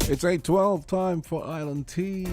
It's 8:12, time for Island Tea.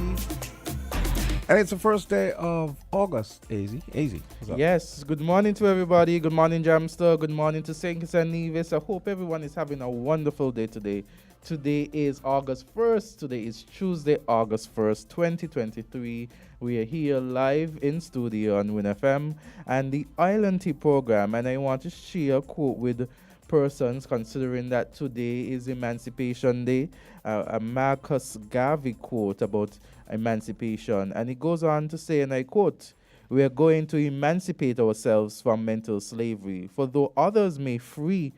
And it's the first day of August, AZ, what's up? Yes, good morning to everybody. Good morning, Jamster. Good morning to St. Kitts and Nevis. I hope everyone is having a wonderful day today. Today is August 1st. Today is Tuesday, August 1st, 2023. We are here live in studio on WINNFM and the Island Tea program. And I want to share a quote with persons considering that today is Emancipation Day. A Marcus Garvey quote about emancipation. And it goes on to say, and I quote, "We are going to emancipate ourselves from mental slavery. For though others may free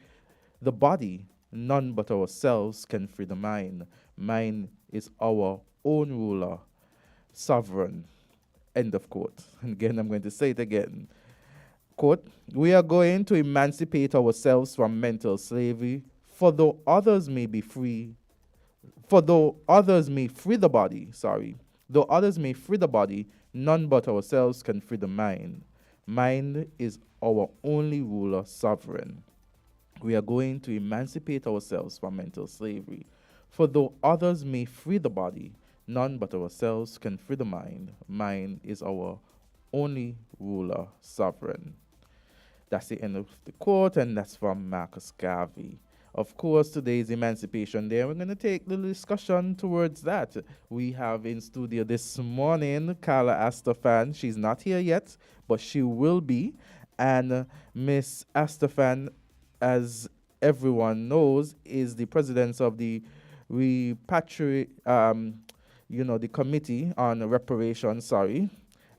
the body, none but ourselves can free the mind. Mind is our own ruler, sovereign." End of quote. And again, I'm going to say it again. Quote, "We are going to emancipate ourselves from mental slavery, for though others may be free, for though others may free the body, though others may free the body, none but ourselves can free the mind. Mind is our only ruler, sovereign. We are going to emancipate ourselves from mental slavery. For though others may free the body, none but ourselves can free the mind. Mind is our only ruler, sovereign." That's the end of the quote, and that's from Marcus Garvey. Of course, today is Emancipation Day, and we're going to take the discussion towards that. We have in studio this morning Carla Astafan. She's not here yet, but she will be. And Miss Astafan, as everyone knows, is the president of the the committee on reparations,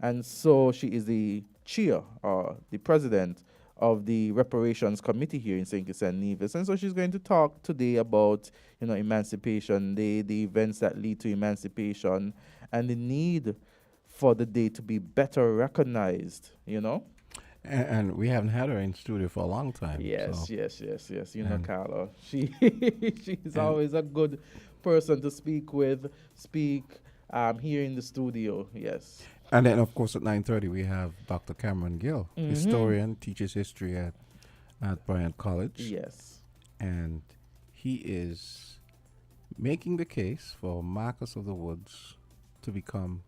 And so she is the chair or the president of the reparations committee here in St. Kitts and Nevis. And so she's going to talk today about, Emancipation Day, the events that lead to emancipation, and the need for the day to be better recognized. And we haven't had her in studio for a long time. Yes. so- You know, And- Carla. She's always a good person to speak with, here in the studio. Yes. And then, of course, at 9:30, we have Dr. Cameron Gill, historian, teaches history at Bryant College. Yes. And he is making the case for Marcus of the Woods to become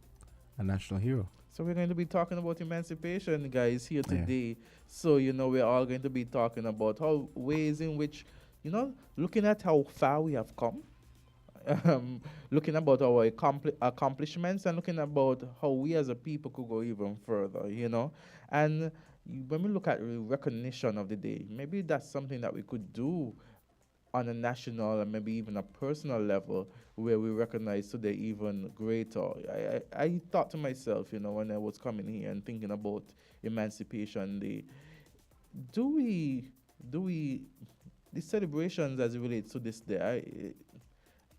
a national hero. So we're going to be talking about emancipation, guys, here Yeah. today. So, we're all going to be talking about how ways in which, looking at how far we have come, looking about our accomplishments, and looking about how we as a people could go even further. And when we look at recognition of the day, maybe that's something that we could do on a national and maybe even a personal level, where we recognize today even greater. I thought to myself, when I was coming here and thinking about Emancipation Day, do we the celebrations as it relates to this day,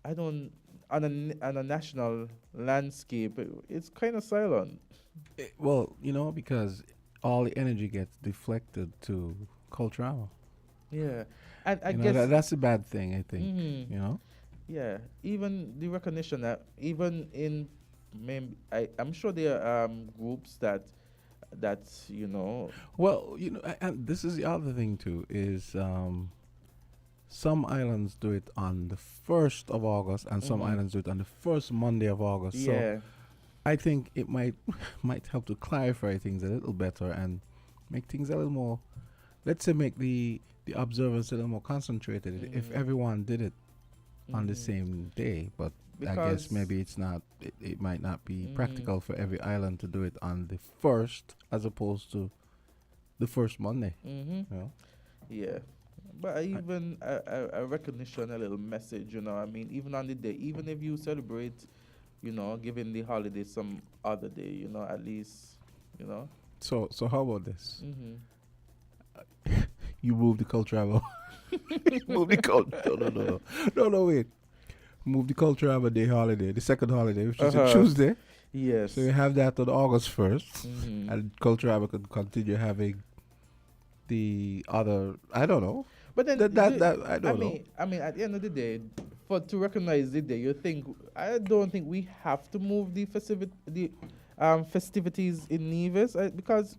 I don't, on a national landscape, it's kind of silent. Well, because all the energy gets deflected to Culturama. Yeah, and I You know, guess that's a bad thing, I think. Mhm. Yeah, even the recognition that even in, I'm sure there are groups that Well, and this is the other thing too, is some islands do it on the 1st of August and some Mhm. islands do it on the first Monday of August. So yeah. I think it might might help to clarify things a little better and make things a little more, let's say, make the observance a little more concentrated if Mhm. everyone did it on the Mhm. same day. But I Because- guess maybe it might not be Mhm. practical for every island to do it on the 1st as opposed to the first Monday. Mm-hmm. You know? Yeah, but even a recognition, a little message, even on the day, even if you celebrate, giving the holiday some other day, at least. So how about this? Mm-hmm. You move the cultural. Move the culture. No, wait. Move the cultural day holiday, the second holiday, which is a Uh-huh. Tuesday. Yes. So you have that on August 1st, Mhm. and cultural could continue having the other. I don't know. But then That I don't know. I mean, at the end of the day, to recognize the day, I don't think we have to move the festivities in Nevis, because.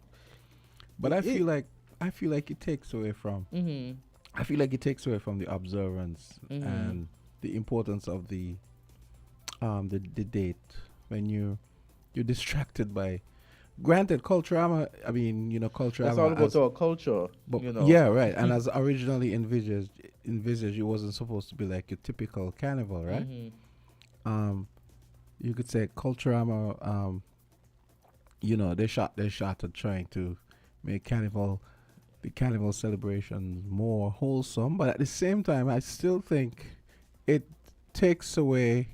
But I feel like it takes away from. Mm-hmm. I feel like it takes away from the observance Mhm. and the importance of the the date when you're distracted by. Granted, Culturama. I mean, That's all Culturama. about our culture, But you know. yeah, right. And as originally envisaged, it wasn't supposed to be like your typical carnival, right? Mhm. Um, you could say Culturama. They shot at trying to make the carnival celebrations more wholesome, but at the same time, I still think it takes away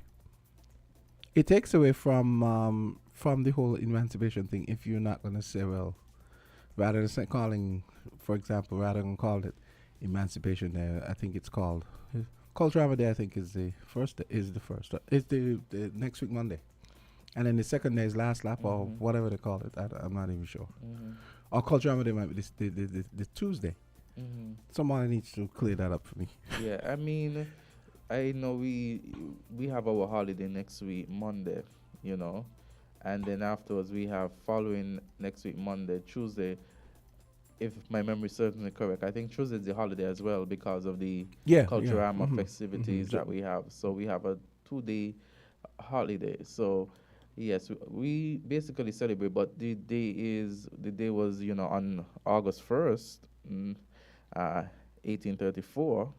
from the whole emancipation thing if you're not gonna say, well, rather than calling, for example, rather than call it Emancipation Day, I think it's called Cultural Day. I think is the first. Is the next week Monday, and then the second day is last lap or Mhm. whatever they call it. I'm not even sure. Mhm. Or Cultural Day might be the Tuesday. Mhm. Someone needs to clear that up for me. Yeah, I mean, I know we have our holiday next week, Monday, you know, and then afterwards we have following next week, Monday, Tuesday. If my memory serves me correct, I think Tuesday is the holiday as well because of the Yeah, Culturama mhm, festivities mhm. that we have. So we have a 2 day holiday. So yes, we basically celebrate, but the day was on August 1st, 1834.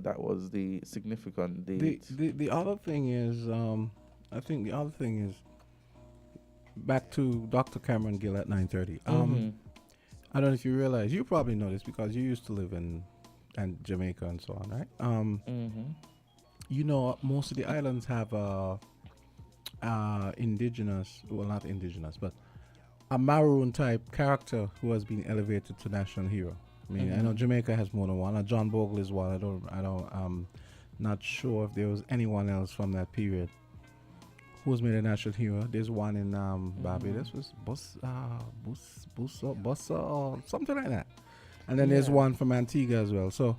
That was the significant The, date. the the other thing is, I think the other thing is back to Dr. Cameron Gill at 9:30. Mm-hmm. I don't know if you realize, you probably know this because you used to live in and Jamaica and so on, right? Mm-hmm. Most of the islands have indigenous, well, not indigenous, but a maroon type character who has been elevated to national hero. I mean, I know Mm-hmm. Jamaica has more than one. John Bogle is one. Not sure if there was anyone else from that period who was made a national hero. There's one in Barbados, was Bussa or something like that. And then there's Yeah. one from Antigua as well. So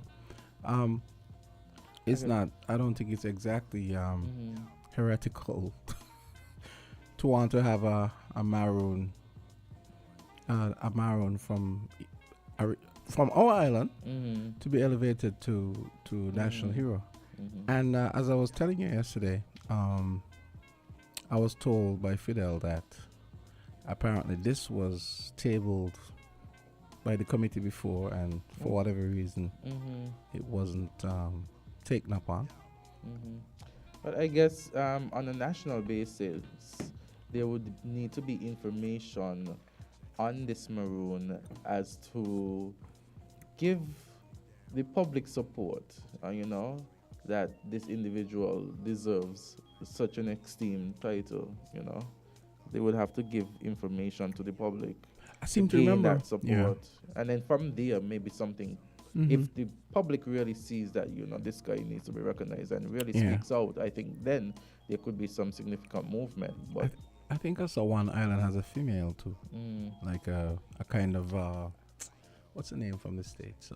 um, it's Okay. not, I don't think it's exactly Mm-hmm. heretical to want to have a maroon from from our island Mm-hmm. to be elevated to national Mm-hmm. hero. Mm-hmm. And as I was telling you yesterday, I was told by Fidel that apparently this was tabled by the committee before, and for whatever reason, Mm-hmm. it wasn't taken up on. Mm-hmm. But I guess on a national basis, there would need to be information on this maroon as to give the public support, that this individual deserves such an esteemed title. They would have to give information to the public I to seem to gain remember. that support. And then from there, maybe something, Mhm. if the public really sees that, this guy needs to be recognized and really Yeah. speaks out, I think then there could be some significant movement. But I think I saw one island has a female too, mm, like a kind of what's the name from the States?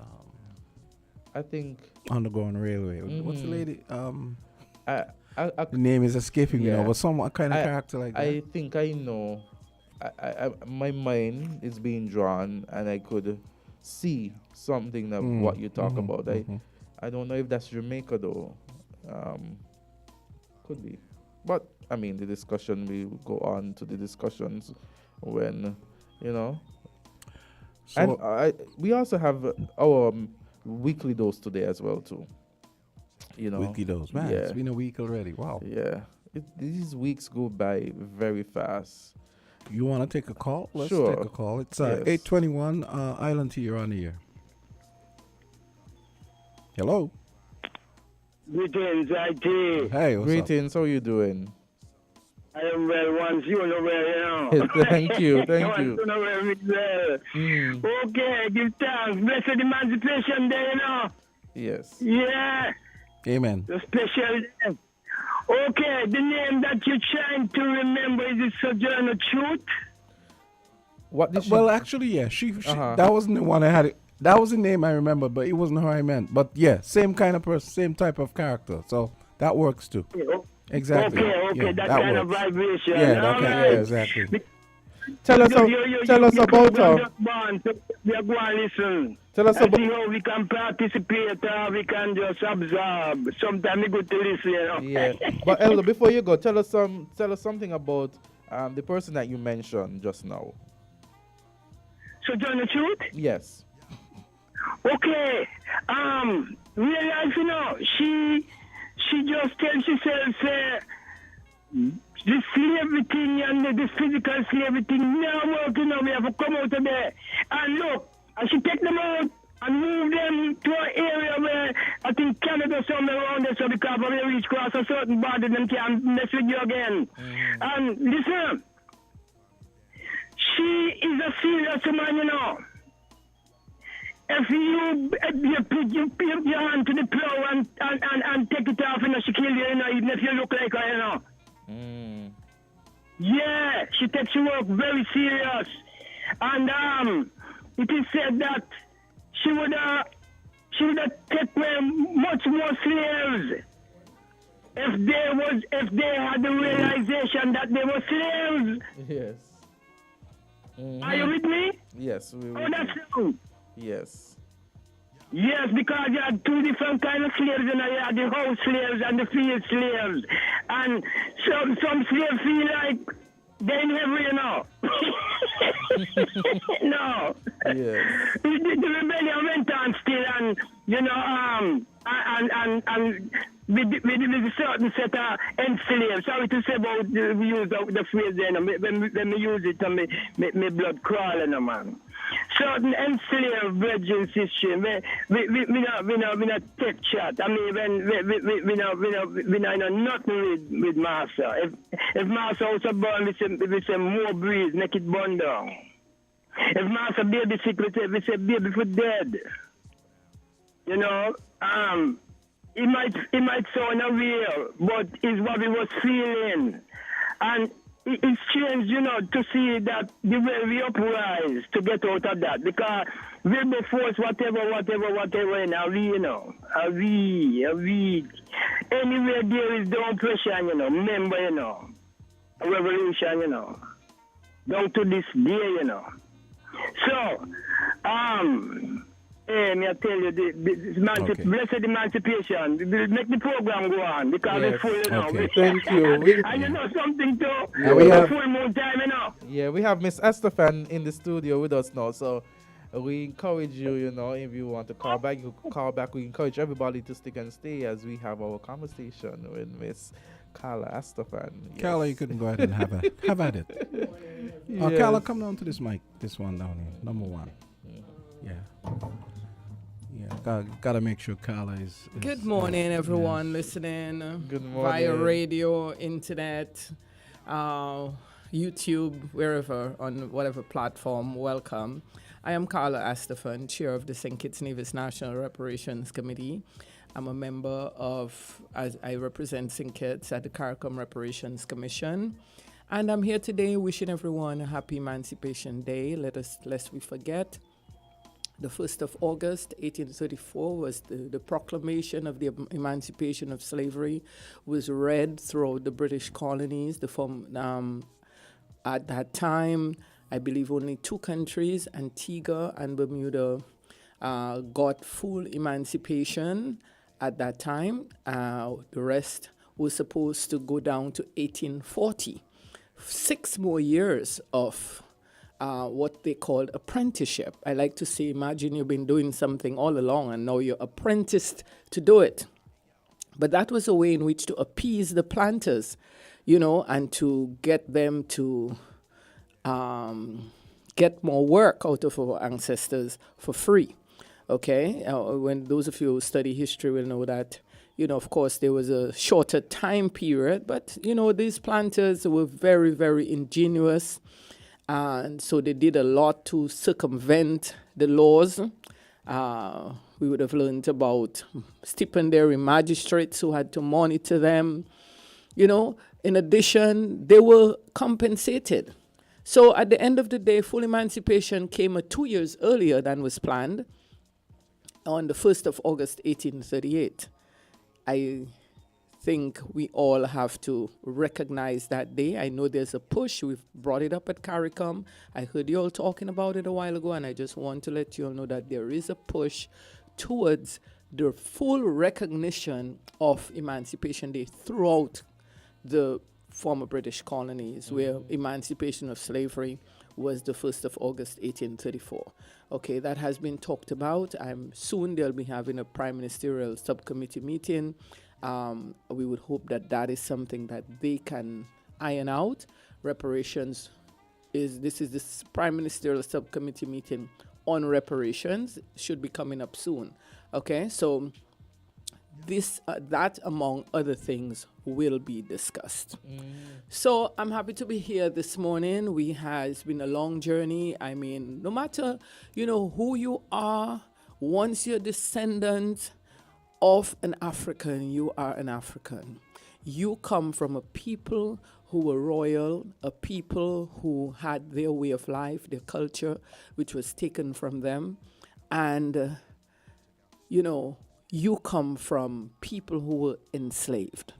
I think Underground Railway. What's the Mhm. lady? I The name is escaping me now, Yeah. but some kind of character like that. I think I know. My mind is being drawn, and I could see something of what you talk Mhm, about. mhm. I don't know if that's Jamaica though. Could be, but I mean the discussion. We go on to the discussions when you know. And So we also have our weekly dose today as well too. weekly dose, man. Yeah. It's been a week already. Wow. Yeah. These weeks go by very fast. You want to take a call? Let's Sure. take a call. It's Yes. 821 Island Tea, you're on the air. Hello. Greetings, IT. Hey, what's up? Greetings, how you doing? I am well once you know well, Thank you, thank Once you. you know well, me well. Mm, Okay, give thanks. Blessed Emancipation Day, yes. Yeah, Amen. the special day. Okay, the name that you're trying to remember is it Sojourner Truth? What did she? Well, actually, yeah. She Uh-huh. that wasn't the one I had. That was the name I remember, but it wasn't her I meant. But yeah, same kind of person, same type of character. So that works too. Okay, Exactly. okay, Yeah, that kind of works. vibration. Yeah, that All kind. right. Yes. Exactly. Tell us, tell us about her. We are going to listen. Tell us And about. see how we can participate or we can just observe. Sometimes it's good to listen, you know. Yeah, but Elder, before you go, tell us something about the person that you mentioned just now. So, John, the truth? Yes. Okay. Real life, you know, she just tells herself, the slavery thing and the physical slavery thing now working now. We have to come out of there. And look, and she take them out and move them to an area where I think Canada somewhere around there, so because when they reach across a certain border, them can't mess with you again. And listen, she is a serious woman, you know. If you put your hand to the plow and take it off, you know, she kill you, you know, even if you look like her, you know. Yeah, she takes her work very serious. And it is said that she would take away much more slaves if they had the realization that they were slaves. Yes. Are you with me? Yes. Oh, that's true. Yes. Yes, because you had two different kind of slaves, and you had the house slaves and the field slaves. And some slaves feel like they're in heaven, you know. No. Yes. The rebellion went on still, and, you know, and with a certain set of enslaved. Sorry to say about we use the phrase there, you know, when we use it, my blood crawling, you know, man. Certain enslaved virgin system, we not take chat. I mean, we know nothing with master. If master also burn, we say more breeze, make it burn down. If master baby sick, we say baby for dead. You know, it might sound real, but it's what we was feeling. And it's strange, you know, to see that the way we uprise to get out of that, because we'll be forced whatever, and you know, anywhere there is the oppression, you know, remember, you know, a revolution, you know, down to this day, you know. So, hey, me I tell you, blessed emancipation, make the program go on, because it's full, you know. Okay. Thank you. And you know something too? Yeah, we have full moon time, you know. Yeah, we have Miss Estefan in the studio with us now, so we encourage you, you know, if you want to call back, you can call back. We encourage everybody to stick and stay as we have our conversation with Miss Carla Estefan. Yes. Carla, you couldn't go ahead and have at it. Yes. Carla, come down to this mic. This one down here, number one. Yeah. Yeah, gotta make sure Carla is Good morning, everyone listening Good via morning. radio, internet, YouTube, wherever, on whatever platform. Welcome. I am Carla Estefan, chair of the St. Kitts Nevis National Reparations Committee. I'm a member of, I represent St. Kitts at the CARICOM Reparations Commission. And I'm here today wishing everyone a happy Emancipation Day. Lest we forget. The 1st of August, 1834, was the proclamation of the emancipation of slavery, was read throughout the British colonies. At that time, I believe only two countries, Antigua and Bermuda, got full emancipation at that time. The rest was supposed to go down to 1840. 6 more years of what they called apprenticeship. I like to say, imagine you've been doing something all along and now you're apprenticed to do it. But that was a way in which to appease the planters, you know, and to get them to get more work out of our ancestors for free. Okay? When those of you who study history will know that, you know, of course, there was a shorter time period, but, you know, these planters were very, very ingenious. And so they did a lot to circumvent the laws. We would have learned about stipendiary magistrates who had to monitor them. You know, in addition, they were compensated. So at the end of the day, full emancipation came 2 years earlier than was planned on the 1st of August, 1838. I think we all have to recognize that day. I know there's a push. We've brought it up at CARICOM. I heard you all talking about it a while ago, and I just want to let you all know that there is a push towards the full recognition of Emancipation Day throughout the former British colonies, where emancipation of slavery was the 1st of August, 1834. Okay, that has been talked about. Soon they'll be having a prime ministerial subcommittee meeting. We would hope that that is something that they can iron out. Reparations this is the prime ministerial subcommittee meeting on reparations, should be coming up soon. Okay, so that among other things will be discussed. So I'm happy to be here this morning. It's been a long journey. I mean, no matter, who you are, once you're descendant of an African, you are an African. You come from a people who were royal, a people who had their way of life, their culture, which was taken from them. And, you come from people who were enslaved.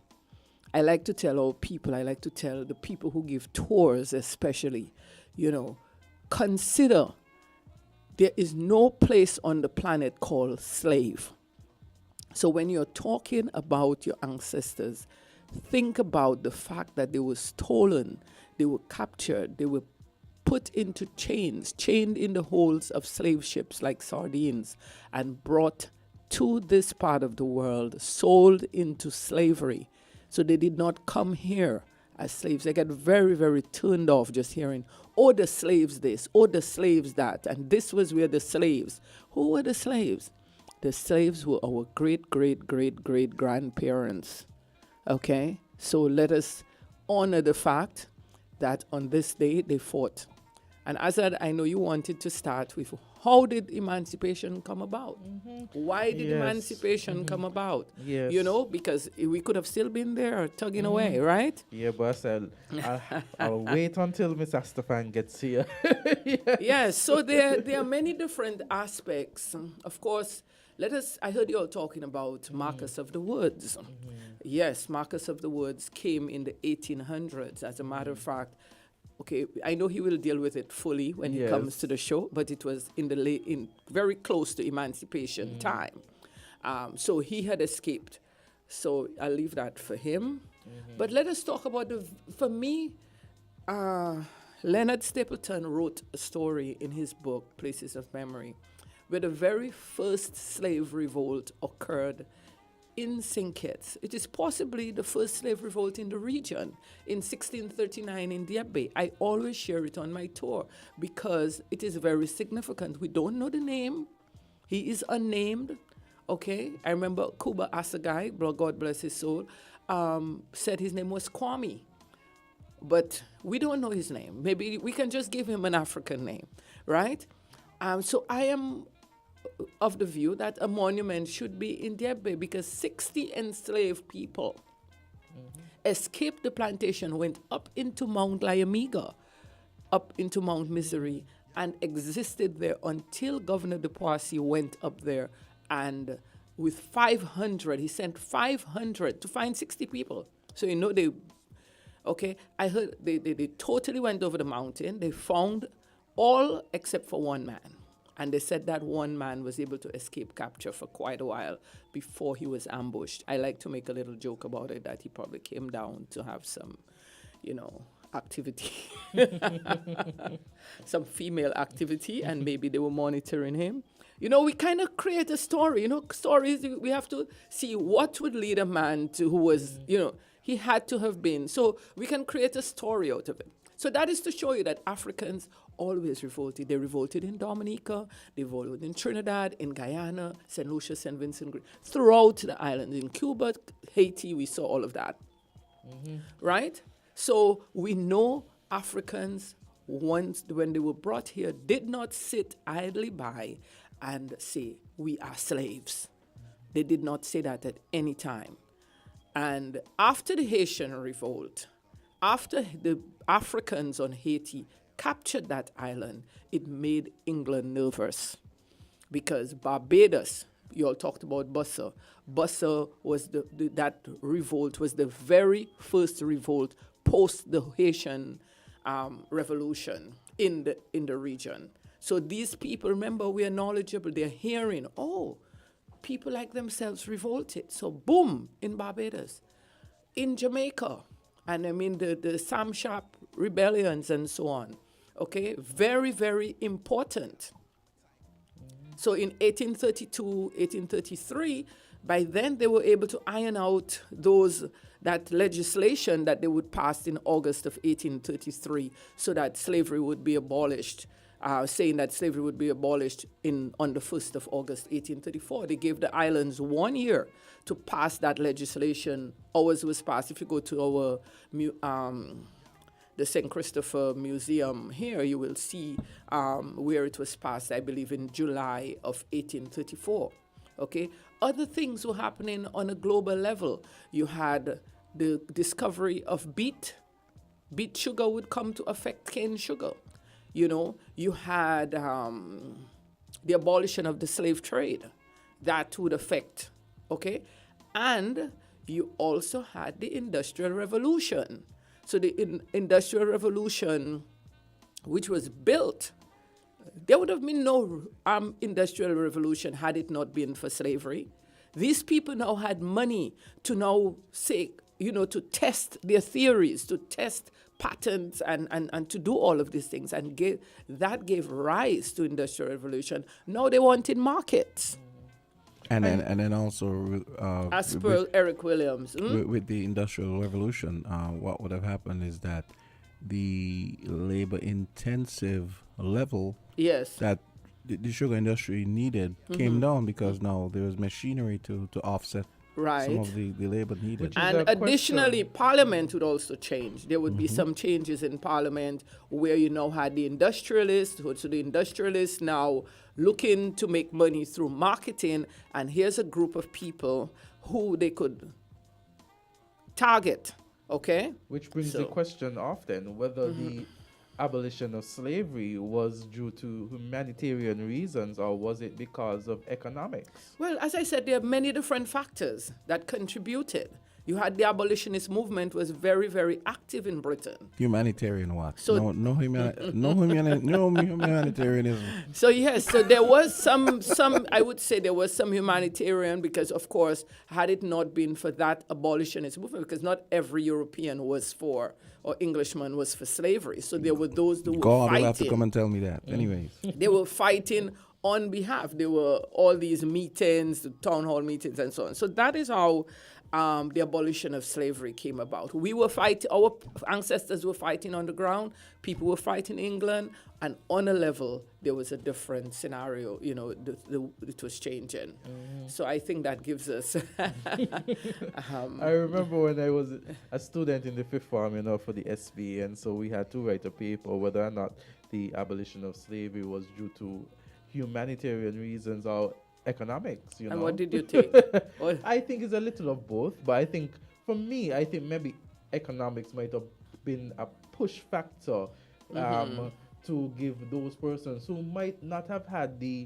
I like to tell the people who give tours especially, consider there is no place on the planet called slave. So when you're talking about your ancestors, think about the fact that they were stolen, they were captured, they were put into chained in the holds of slave ships like sardines, and brought to this part of the world, sold into slavery. So they did not come here as slaves. They got very, very turned off just hearing, oh, the slaves this, oh, the slaves that. And this was where the slaves. Who were the slaves? The slaves were our great, great, great, great grandparents. Okay? So let us honor the fact that on this day they fought. And Azard, I know you wanted to start with, how did emancipation come about? Why did emancipation come about? Yes. Because we could have still been there tugging away, right? Yeah, boss, I'll wait until Miss Astafan gets here. Yes, so there are many different aspects. Of course, I heard you all talking about Marcus of the Woods. Yes, Marcus of the Woods came in the 1800s. As a matter of fact, okay, I know he will deal with it fully when he comes to the show, but it was in very close to emancipation time. So he had escaped. So I'll leave that for him. But let us talk about for me, Leonard Stapleton wrote a story in his book, Places of Memory, where the very first slave revolt occurred in St. Kitts. It is possibly the first slave revolt in the region in 1639 in Diaby. I always share it on my tour because it is very significant. We don't know the name. He is unnamed. Okay, I remember Kuba Asagai, God bless his soul, said his name was Kwame. But we don't know his name. Maybe we can just give him an African name, right? So I am of the view that a monument should be in Diaby because 60 enslaved people escaped the plantation, went up into Mount Lyamiga, up into Mount Misery, and existed there until Governor de Poissy went up there, and with 500, he sent 500 to find 60 people. So I heard they totally went over the mountain. They found all except for one man. And they said that one man was able to escape capture for quite a while before he was ambushed. I like to make a little joke about it, that he probably came down to have some, activity, some female activity, and maybe they were monitoring him. We kind of create a story. Stories, we have to see what would lead a man to who was, he had to have been. So we can create a story out of it. So that is to show you that Africans always revolted. They revolted in Dominica, they revolted in Trinidad, in Guyana, St. Lucia, St. Vincent, throughout the island. In Cuba, Haiti, we saw all of that. Right? So we know Africans, once when they were brought here, did not sit idly by and say, we are slaves. They did not say that at any time. And after the Haitian revolt, after the Africans on Haiti captured that island, it made England nervous because Barbados, you all talked about Bussa. Bussa was that revolt was the very first revolt post the Haitian revolution in the region. So these people, remember, we are knowledgeable. They're hearing, oh, people like themselves revolted. So boom, in Barbados, in Jamaica, and I mean the Sam Sharp rebellions and so on. Okay, very, very important. So in 1832, 1833, by then they were able to iron out that legislation that they would pass in August of 1833 so that slavery would be abolished, saying that slavery would be abolished on the 1st of August 1834. They gave the islands 1 year to pass that legislation. Ours was passed. If you go to the St. Christopher Museum here, you will see where it was passed, I believe, in July of 1834. Okay? Other things were happening on a global level. You had the discovery of beet. Beet sugar would come to affect cane sugar. You had the abolition of the slave trade. That would affect, okay? And you also had the Industrial Revolution. So the Industrial Revolution, which was built, there would have been no Industrial Revolution had it not been for slavery. These people now had money to now say, to test their theories, to test patents and to do all of these things. And that gave rise to Industrial Revolution. Now they wanted markets. And then also, as per Eric Williams. With the Industrial Revolution, what would have happened is that the labor-intensive level that the sugar industry needed came down because now there was machinery to offset some of the labor needed. And additionally, Parliament would also change. There would be some changes in Parliament where you now had the industrialists, so the industrialists now looking to make money through marketing, and here's a group of people who they could target, okay? Which brings the question often whether the abolition of slavery was due to humanitarian reasons or was it because of economics? Well, as I said, there are many different factors that contributed. You had the abolitionist movement was very, very active in Britain. Humanitarian what? So no humanitarianism. So yes, so there was some I would say there was some humanitarian because of course had it not been for that abolitionist movement, because not every European was for or Englishman was for slavery. So there were those who were God fighting. will have to come and tell me that. Anyways. They were fighting on behalf. There were all these meetings, the town hall meetings and so on. So that is how the abolition of slavery came about. We were fighting, our ancestors were fighting on the ground, people were fighting in England, and on a level, there was a different scenario, it was changing. So I think that gives us... I remember when I was a student in the fifth form, for the SB, and so we had to write a paper whether or not the abolition of slavery was due to humanitarian reasons or economics, And what did you think? I think it's a little of both, but I think maybe economics might have been a push factor to give those persons who might not have had the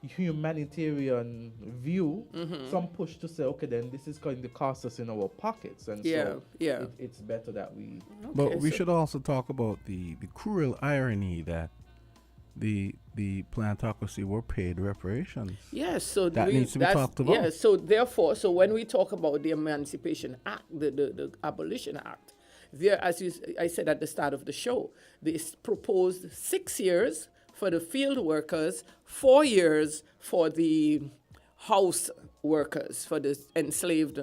humanitarian view some push to say, okay, then this is going to cost us in our pockets, and it's better that we... Okay, but we should also talk about the cruel irony that the plantocracy were paid reparations. Yes, so that needs to be talked about. Yes, so therefore, when we talk about the Emancipation Act, the Abolition Act, there, as I said at the start of the show, they proposed 6 years for the field workers, 4 years for the house workers, for the enslaved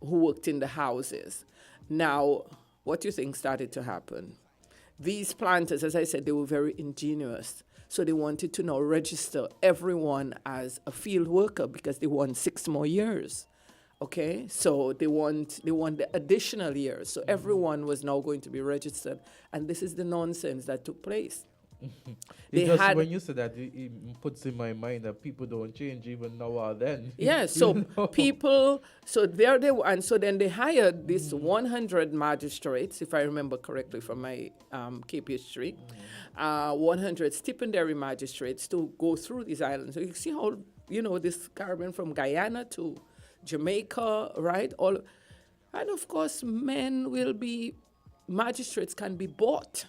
who worked in the houses. Now, what do you think started to happen? These planters, as I said, they were very ingenious. So they wanted to now register everyone as a field worker because they want 6 more years. Okay, so they want the additional years. So everyone was now going to be registered, and this is the nonsense that took place. When you said that, it puts in my mind that people don't change even now or then. Yeah, so people, so there they were, and so then they hired these 100 magistrates, if I remember correctly from my Cape history, 100 stipendiary magistrates to go through these islands. So you see how this Caribbean from Guyana to Jamaica, right? All, and of course, magistrates can be bought.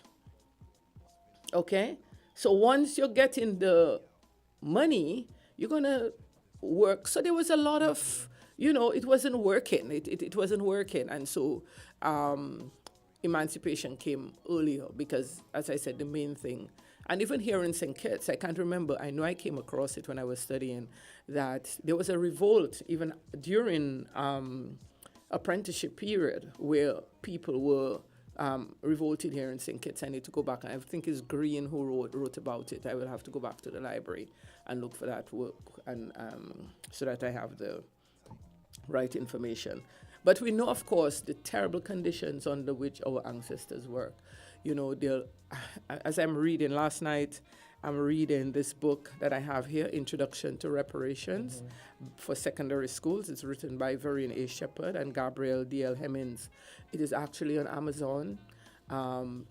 Okay? So once you're getting the money, you're going to work. So there was a lot of, it wasn't working. It wasn't working. And so emancipation came earlier because, as I said, the main thing, and even here in St. Kitts, I can't remember, I know I came across it when I was studying, that there was a revolt even during apprenticeship period where people were revolted here in St. Kitts. I need to go back. I think it's Green who wrote about it. I will have to go back to the library and look for that work, and so that I have the right information. But we know, of course, the terrible conditions under which our ancestors work. As I'm reading last night, I'm reading this book that I have here, Introduction to Reparations for Secondary Schools. It's written by Vereen A. Shepherd and Gabrielle D.L. Hemmings. It is actually on Amazon.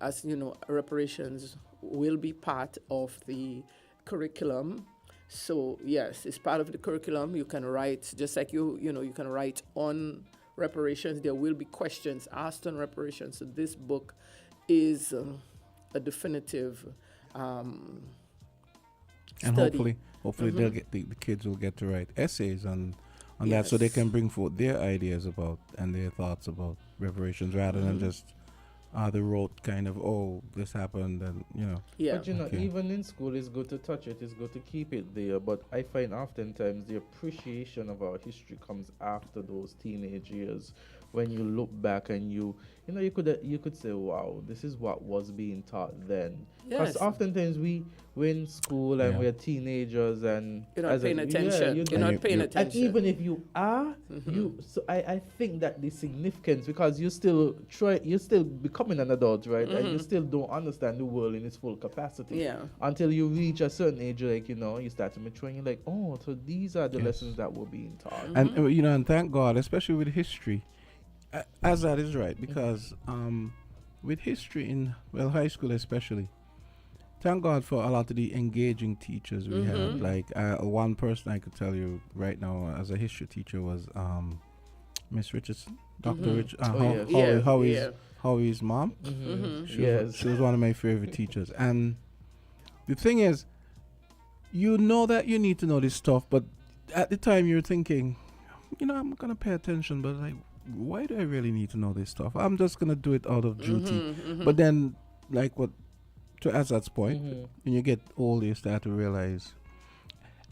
As you know, reparations will be part of the curriculum. So yes, it's part of the curriculum. You can write, just like you can write on reparations. There will be questions asked on reparations. So this book is a definitive and study. hopefully they'll get the kids will get to write essays on that, so they can bring forth their ideas about and their thoughts about reparations rather than just the rote kind of, this happened, and Yeah. But even in school, it's good to touch it, it's good to keep it there. But I find oftentimes the appreciation of our history comes after those teenage years, when you look back and you could say, wow, this is what was being taught then. Because oftentimes we're in school and we're teenagers and you're not paying attention. You're not paying attention. And even if you are, I think that the significance, because you're still becoming an adult, right? And you still don't understand the world in its full capacity. Yeah. Until you reach a certain age, you start to mature and you're like, oh, so these are the lessons that were being taught. And and thank God, especially with history, Azard is right, because with history in high school especially, thank God for a lot of the engaging teachers we had. Like one person I could tell you right now as a history teacher was Miss Richardson, Dr. Howie's mom. She was one of my favorite teachers. And the thing is, you know that you need to know this stuff, but at the time you're thinking, I'm gonna pay attention, but like, why do I really need to know this stuff? I'm just gonna do it out of duty. But then, like what to Azad's point, when you get older, you start to realize,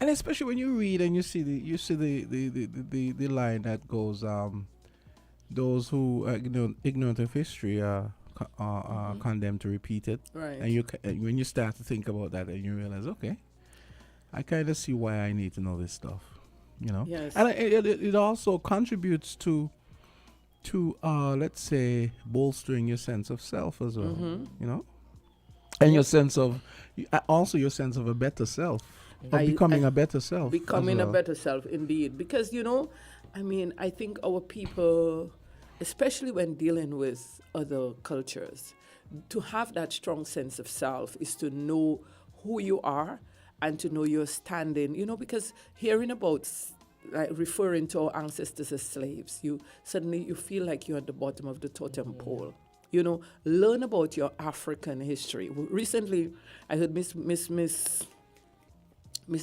and especially when you read and you see the line that goes, those who are ignorant of history are condemned to repeat it. Right. And when you start to think about that, and you realize, okay, I kind of see why I need to know this stuff. Yes. And it also contributes to let's say bolstering your sense of self as well, and your sense of your sense of a better self, of becoming a better self. Becoming a better self, indeed. Because I think our people, especially when dealing with other cultures, to have that strong sense of self is to know who you are and to know your standing, because hearing about referring to our ancestors as slaves, you feel like you're at the bottom of the totem pole. Learn about your African history. Recently, I heard Miss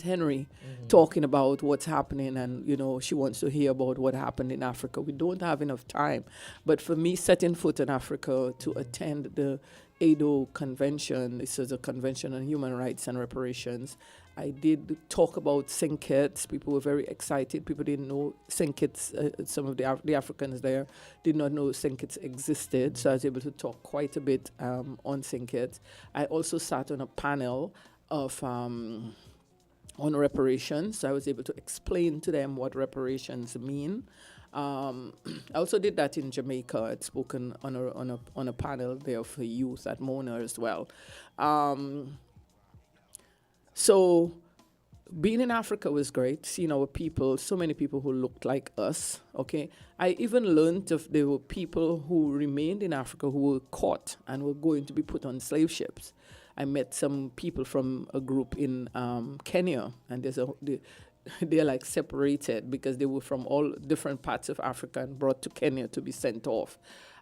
Henry talking about what's happening, and she wants to hear about what happened in Africa. We don't have enough time, but for me, setting foot in Africa to attend the ADO convention, this is a convention on human rights and reparations. I did talk about St. Kitts. People were very excited. People didn't know St. Kitts. Some of the Africans there did not know St. Kitts existed. So I was able to talk quite a bit on St. Kitts. I also sat on a panel of on reparations. So I was able to explain to them what reparations mean. I also did that in Jamaica. I'd spoken on a panel there for youth at Mona as well. So being in Africa was great, seeing our people, so many people who looked like us, okay? I even learned there were people who remained in Africa who were caught and were going to be put on slave ships. I met some people from a group in Kenya, and they're like separated because they were from all different parts of Africa and brought to Kenya to be sent off.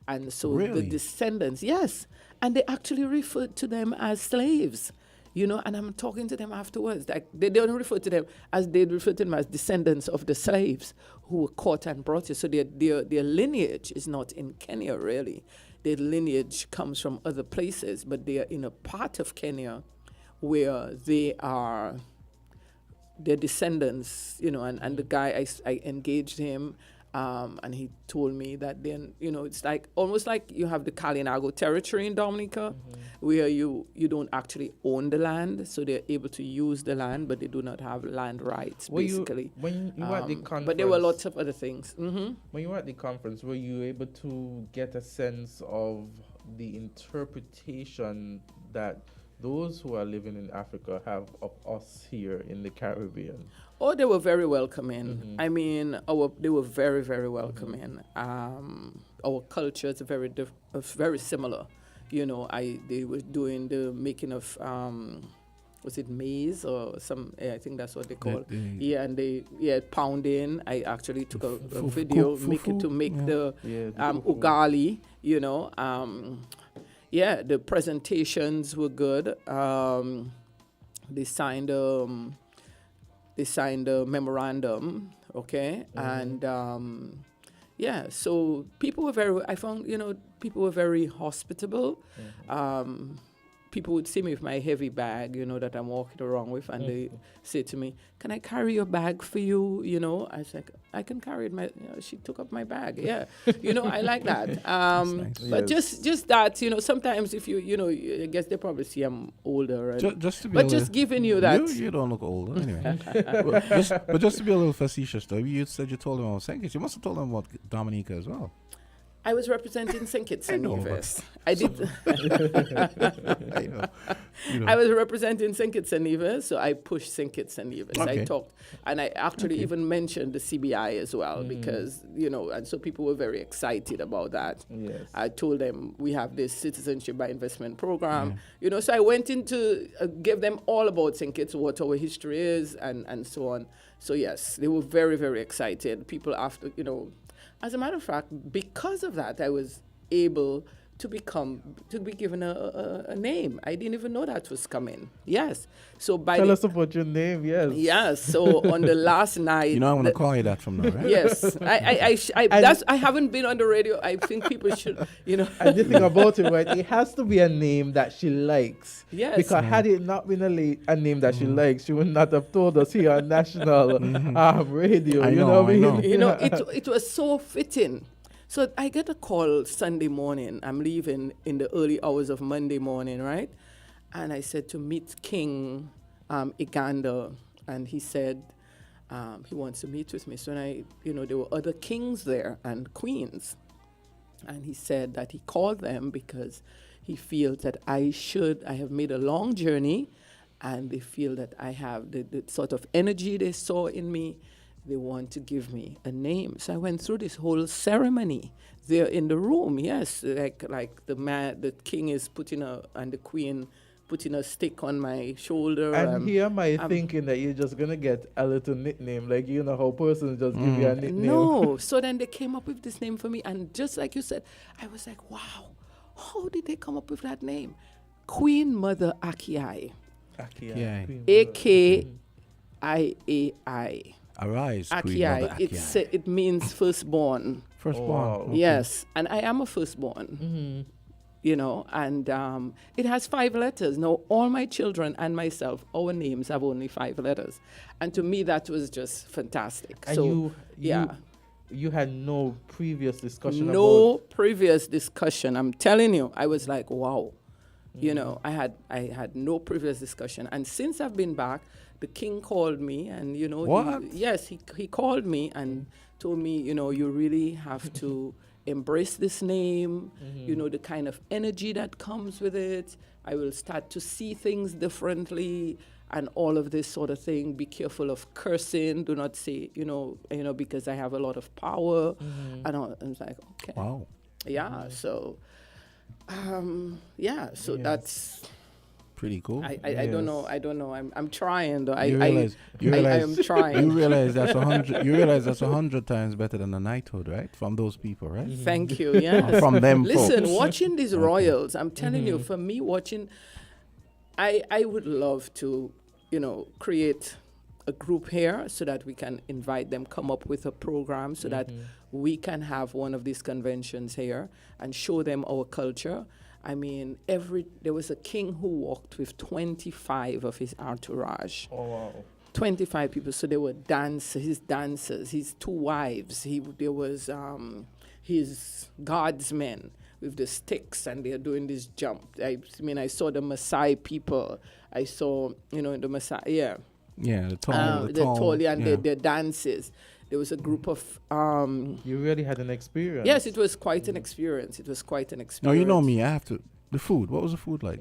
And so the Really? descendants, yes, and they actually referred to them as slaves, you know, and I'm talking to them afterwards. Like they don't refer to them as, they refer to them as descendants of the slaves who were caught and brought here. So their lineage is not in Kenya, really. Their lineage comes from other places, but they are in a part of Kenya where they are their descendants, you know, and the guy, I engaged him, and he told me that then, you know, it's like almost like you have the Kalinago territory in Dominica, where you don't actually own the land, so they're able to use the land, but they do not have land rights, basically. When you were at the conference, but there were lots of other things. when you were at the conference, were you able to get a sense of the interpretation that those who are living in Africa have of us here in the Caribbean? Oh, they were very welcoming. I mean, they were very, very welcoming. Our cultures are very similar. You know, they were doing the making of was it maize or some? I think that's what they call. Yeah, and pounding. I actually took a video make the ugali. You know, yeah, the presentations were good. They signed a memorandum, okay, and yeah, so people were people were very hospitable. People would see me with my heavy bag, you know, that I'm walking around with, and they say to me, "Can I carry your bag for you?" You know, I was like, "I can carry it." She took up my bag. Yeah, you know, I like that. Nice. But just that, you know, sometimes if you know, I guess they probably see I'm older. And Just to be but a just little- giving you that. You don't look older anyway. but just to be a little facetious though, you said you told them about St. Kitts. You must have told them about Dominica as well. I was representing St. Kitts and I know, Nevis. I did. I know. You know. I was representing St. Kitts and Nevis, so I pushed St. Kitts and Nevis. Okay. I talked, and I actually even mentioned the CBI as well, because, you know, and so people were very excited about that. Yes. I told them we have this citizenship by investment program, you know, so I went into, give them all about St. Kitts, what our history is, and so on. So yes, they were very, very excited. People after, you know, as a matter of fact, because of that, I was able to be given a name. I didn't even know that was coming. Yes. So Tell us about your name, yes. Yes. So on the last night. You know, I'm going to call you that from now, right? Yes. I haven't been on the radio. I think people should, you know. And the thing about it, right, it has to be a name that she likes. Yes. Because had it not been a name that she likes, she would not have told us here on national radio. I know, what I mean? You know, it was so fitting. So I get a call Sunday morning. I'm leaving in the early hours of Monday morning, right? And I said to meet King Iganda, and he said he wants to meet with me. So there were other kings there and queens. And he said that he called them because he feels that I have made a long journey, and they feel that I have the sort of energy they saw in me. They want to give me a name. So I went through this whole ceremony there in the room. Yes, like the king is and the queen putting a stick on my shoulder. And here am I thinking that you're just going to get a little nickname, like, you know how persons just give you a nickname. No. So then they came up with this name for me. And just like you said, I was like, wow, how did they come up with that name? Queen Mother Akiai. Yeah. A-K-I-A-I. Arise, Queen Mother Akiai. Akiai. It means firstborn. Firstborn. wow. Okay. Yes, and I am a firstborn. You know, and it has 5 letters. Now, all my children and myself, our names have only 5 letters, and to me that was just fantastic. And so, you had no previous discussion no about... previous discussion. I'm telling you, I was like, wow. You know, I had no previous discussion, and since I've been back, the king called me, and you know, What? he called me and told me, you know, you really have to embrace this name. You know, the kind of energy that comes with it. I will start to see things differently, and all of this sort of thing. Be careful of cursing. Do not say, you know, because I have a lot of power. And I was like, okay, Wow. yeah. So, so Yes. that's pretty cool. I don't know. I don't know. I'm trying though. You I am trying. You realize that's 100. You realize that's 100 times better than a knighthood, right? From those people, right? Thank you. Yeah. From them. Listen, folks. watching these royals, I'm telling you, for me, watching, I would love to, create a group here so that we can invite them, come up with a program so that we can have one of these conventions here and show them our culture. I mean, there was a king who walked with 25 of his entourage. Oh, wow. 25 people. So there were his dancers, his 2 wives. There was his guardsmen with the sticks, and they're doing this jump. I saw the Maasai people. I saw, the Maasai, yeah. Yeah, the tall, and their dances. There was a group of. You really had an experience. Yes, it was quite an experience. It was quite an experience. No, you know me. I have to. The food. What was the food like?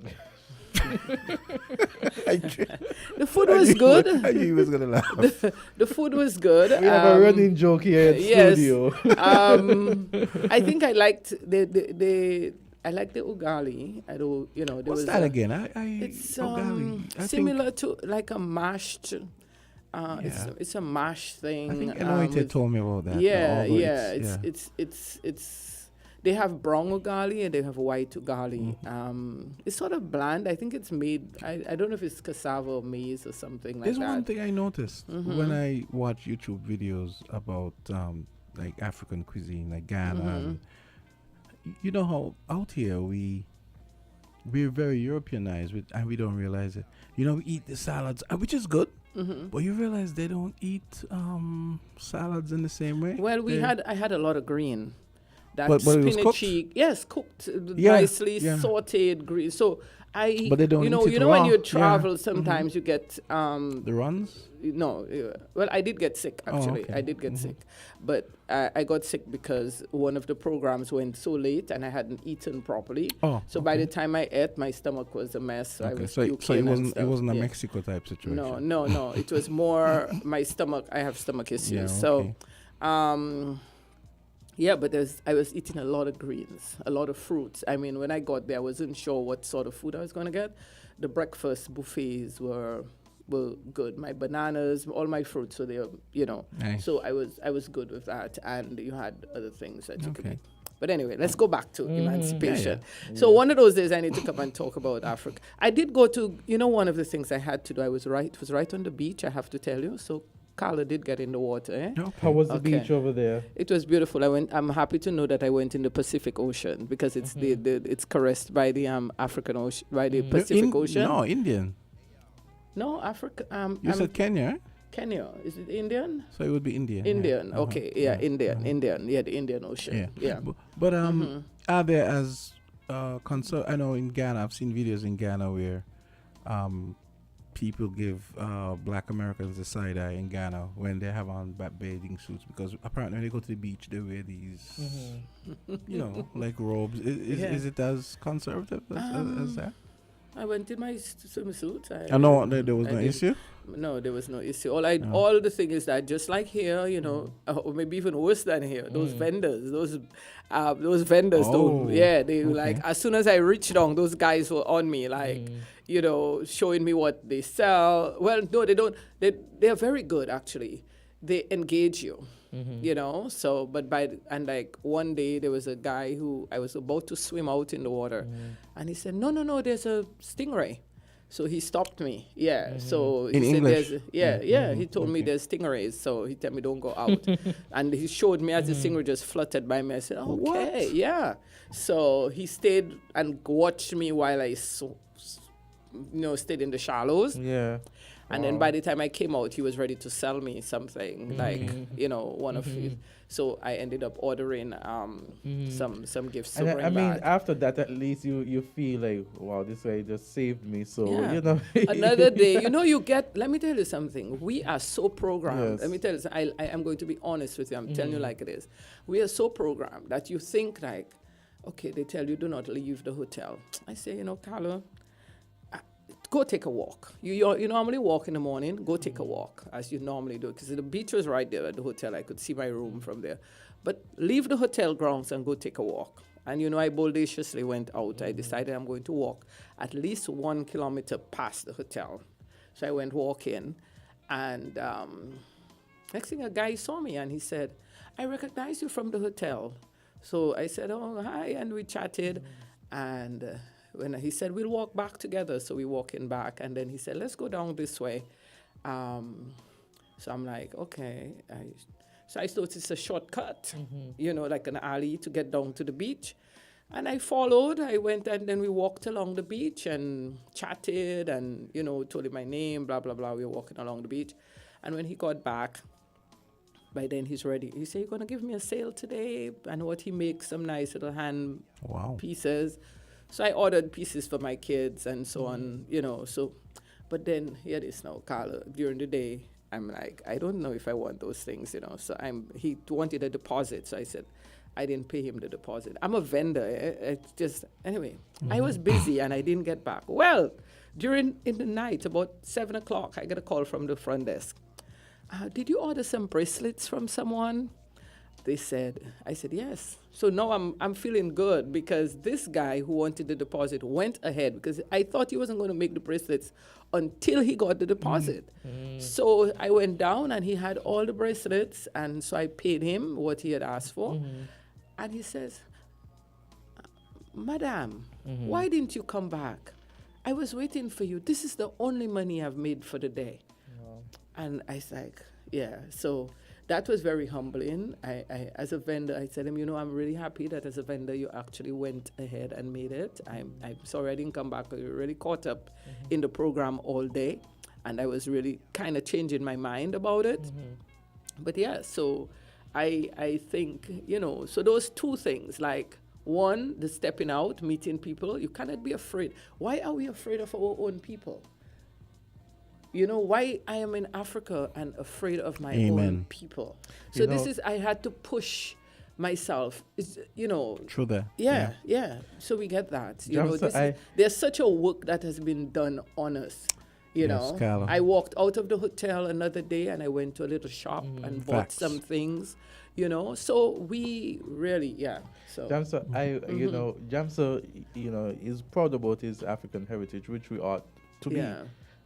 The food was good. I knew he was gonna laugh. The food was good. We have a running joke here in studio. I think I liked I like the ugali. I don't, there What's was that again? It's ugali. I similar to like a mashed. Yeah. It's a mash thing. I think Anoite told me about that. Yeah, although yeah. It's they have brown ugali and they have white ugali. It's sort of bland. I think it's made. I don't know if it's cassava or maize or something like There's that. one thing I noticed when I watch YouTube videos about like African cuisine, like Ghana. And you know how out here we're very Europeanized, and we don't realize it. We eat the salads, which is good. But you realize they don't eat salads in the same way. Well, I had a lot of green. That But it was spinachy, yes, cooked nicely, yeah. sautéed green. So But they don't eat it when raw. you travel, Yeah. sometimes you get The runs. no. Well, I did get sick actually. okay. I did get sick, but I got sick because one of the programs went so late and I hadn't eaten properly. Oh, So by the time I ate, my stomach was a mess. So I Okay, was so puking and it stuff. wasn't a Yeah. Mexico type situation. No. It was more my stomach. I have stomach issues. Yeah, So, okay. yeah, but I was eating a lot of greens, a lot of fruits. I mean, when I got there, I wasn't sure what sort of food I was going to get. The breakfast buffets were good. My bananas, all my fruits, so they were, Nice. So I was good with that. And you had other things that you could Okay. eat. But anyway, let's go back to emancipation. Yeah. So one of those days I need to come and talk about Africa. I did go to, one of the things I had to do, it was right on the beach, I have to tell you. So Carla did get in the water, eh? Okay. How was the Okay. beach over there? It was beautiful. I'm happy to know that I went in the Pacific Ocean because it's it's caressed by the African Ocean, by the Pacific Ocean. No, Indian. No, Africa. You said Kenya, Kenya. Is it Indian? so it would be India. Indian. Yeah. Okay. Yeah, Indian. Indian. Yeah, the Indian Ocean. Yeah. Yeah. But are there as concern? I know in Ghana, I've seen videos in Ghana where people give Black Americans the side eye in Ghana when they have on bathing suits, because apparently when they go to the beach they wear these, like robes. Is it as conservative as that? I went in my swimsuit. I know there was no issue. No, there was no issue. All the thing is that just like here, or maybe even worse than here, those vendors, those vendors, they were like, as soon as I reached down, those guys were on me, like, showing me what they sell. Well, no, they don't. They are very good actually. They engage you. So but like one day there was a guy who I was about to swim out in the water, and he said no, there's a stingray. So he stopped me. So he In said English? he told me there's stingrays, so he told me don't go out. And he showed me as the stingray just fluttered by me. I said, okay, What? yeah. So he stayed and watched me while I stayed in the shallows. Yeah. And then by the time I came out, he was ready to sell me something, like, one of his. So I ended up ordering some gifts. To And bring I mean, back. after that, at least you feel like, wow, this guy just saved me. So, Yeah. Another day, let me tell you something. We are so programmed. Yes. Let me tell you, I am going to be honest with you. I'm telling you like it is. We are so programmed that you think like, okay, they tell you do not leave the hotel. I say, Carlo, go take a walk. You normally walk in the morning. Go take a walk as you normally do, because the beach was right there at the hotel. I could see my room from there. but leave the hotel grounds and go take a walk. And, I bodaciously went out. I decided I'm going to walk at least 1 kilometer past the hotel. So I went walking, and next thing a guy saw me, and he said, I recognize you from the hotel. So I said, oh, hi, and we chatted. And when he said, we'll walk back together. So we walking back, and then he said, let's go down this way. So I'm like, okay. So I thought it's a shortcut, like an alley to get down to the beach. And I followed. I went, and then we walked along the beach and chatted and, told him my name, blah, blah, blah. We were walking along the beach. And when he got back, by then he's ready. He said, you're going to give me a sale today? And what he makes, some nice little hand pieces. So I ordered pieces for my kids and so on, So, but then, here it is now, Carla, during the day, I'm like, I don't know if I want those things, So he wanted a deposit. So I said, I didn't pay him the deposit. I'm a vendor. Anyway, I was busy and I didn't get back. Well, in the night, about 7 o'clock, I got a call from the front desk. Did you order some bracelets from someone? I said, yes. So now I'm feeling good because this guy who wanted the deposit went ahead because I thought he wasn't going to make the bracelets until he got the deposit. So I went down and he had all the bracelets, and so I paid him what he had asked for. And he says, Madam, why didn't you come back? I was waiting for you. This is the only money I've made for the day. And I was like, yeah. So that was very humbling. I as a vendor, I said to him, I'm really happy that as a vendor you actually went ahead and made it. I'm sorry I didn't come back. We were really caught up in the program all day, and I was really kind of changing my mind about it. But yeah, so I think, so those two things, like one, the stepping out, meeting people, you cannot be afraid. Why are we afraid of our own people? Why I am in Africa and afraid of my own people. So I had to push myself. It's, True that. Yeah. So we get that. There's such a work that has been done on us. I walked out of the hotel another day and I went to a little shop and bought some things. So we really, So Jamsa, Jamsa, is proud about his African heritage, which we ought to be.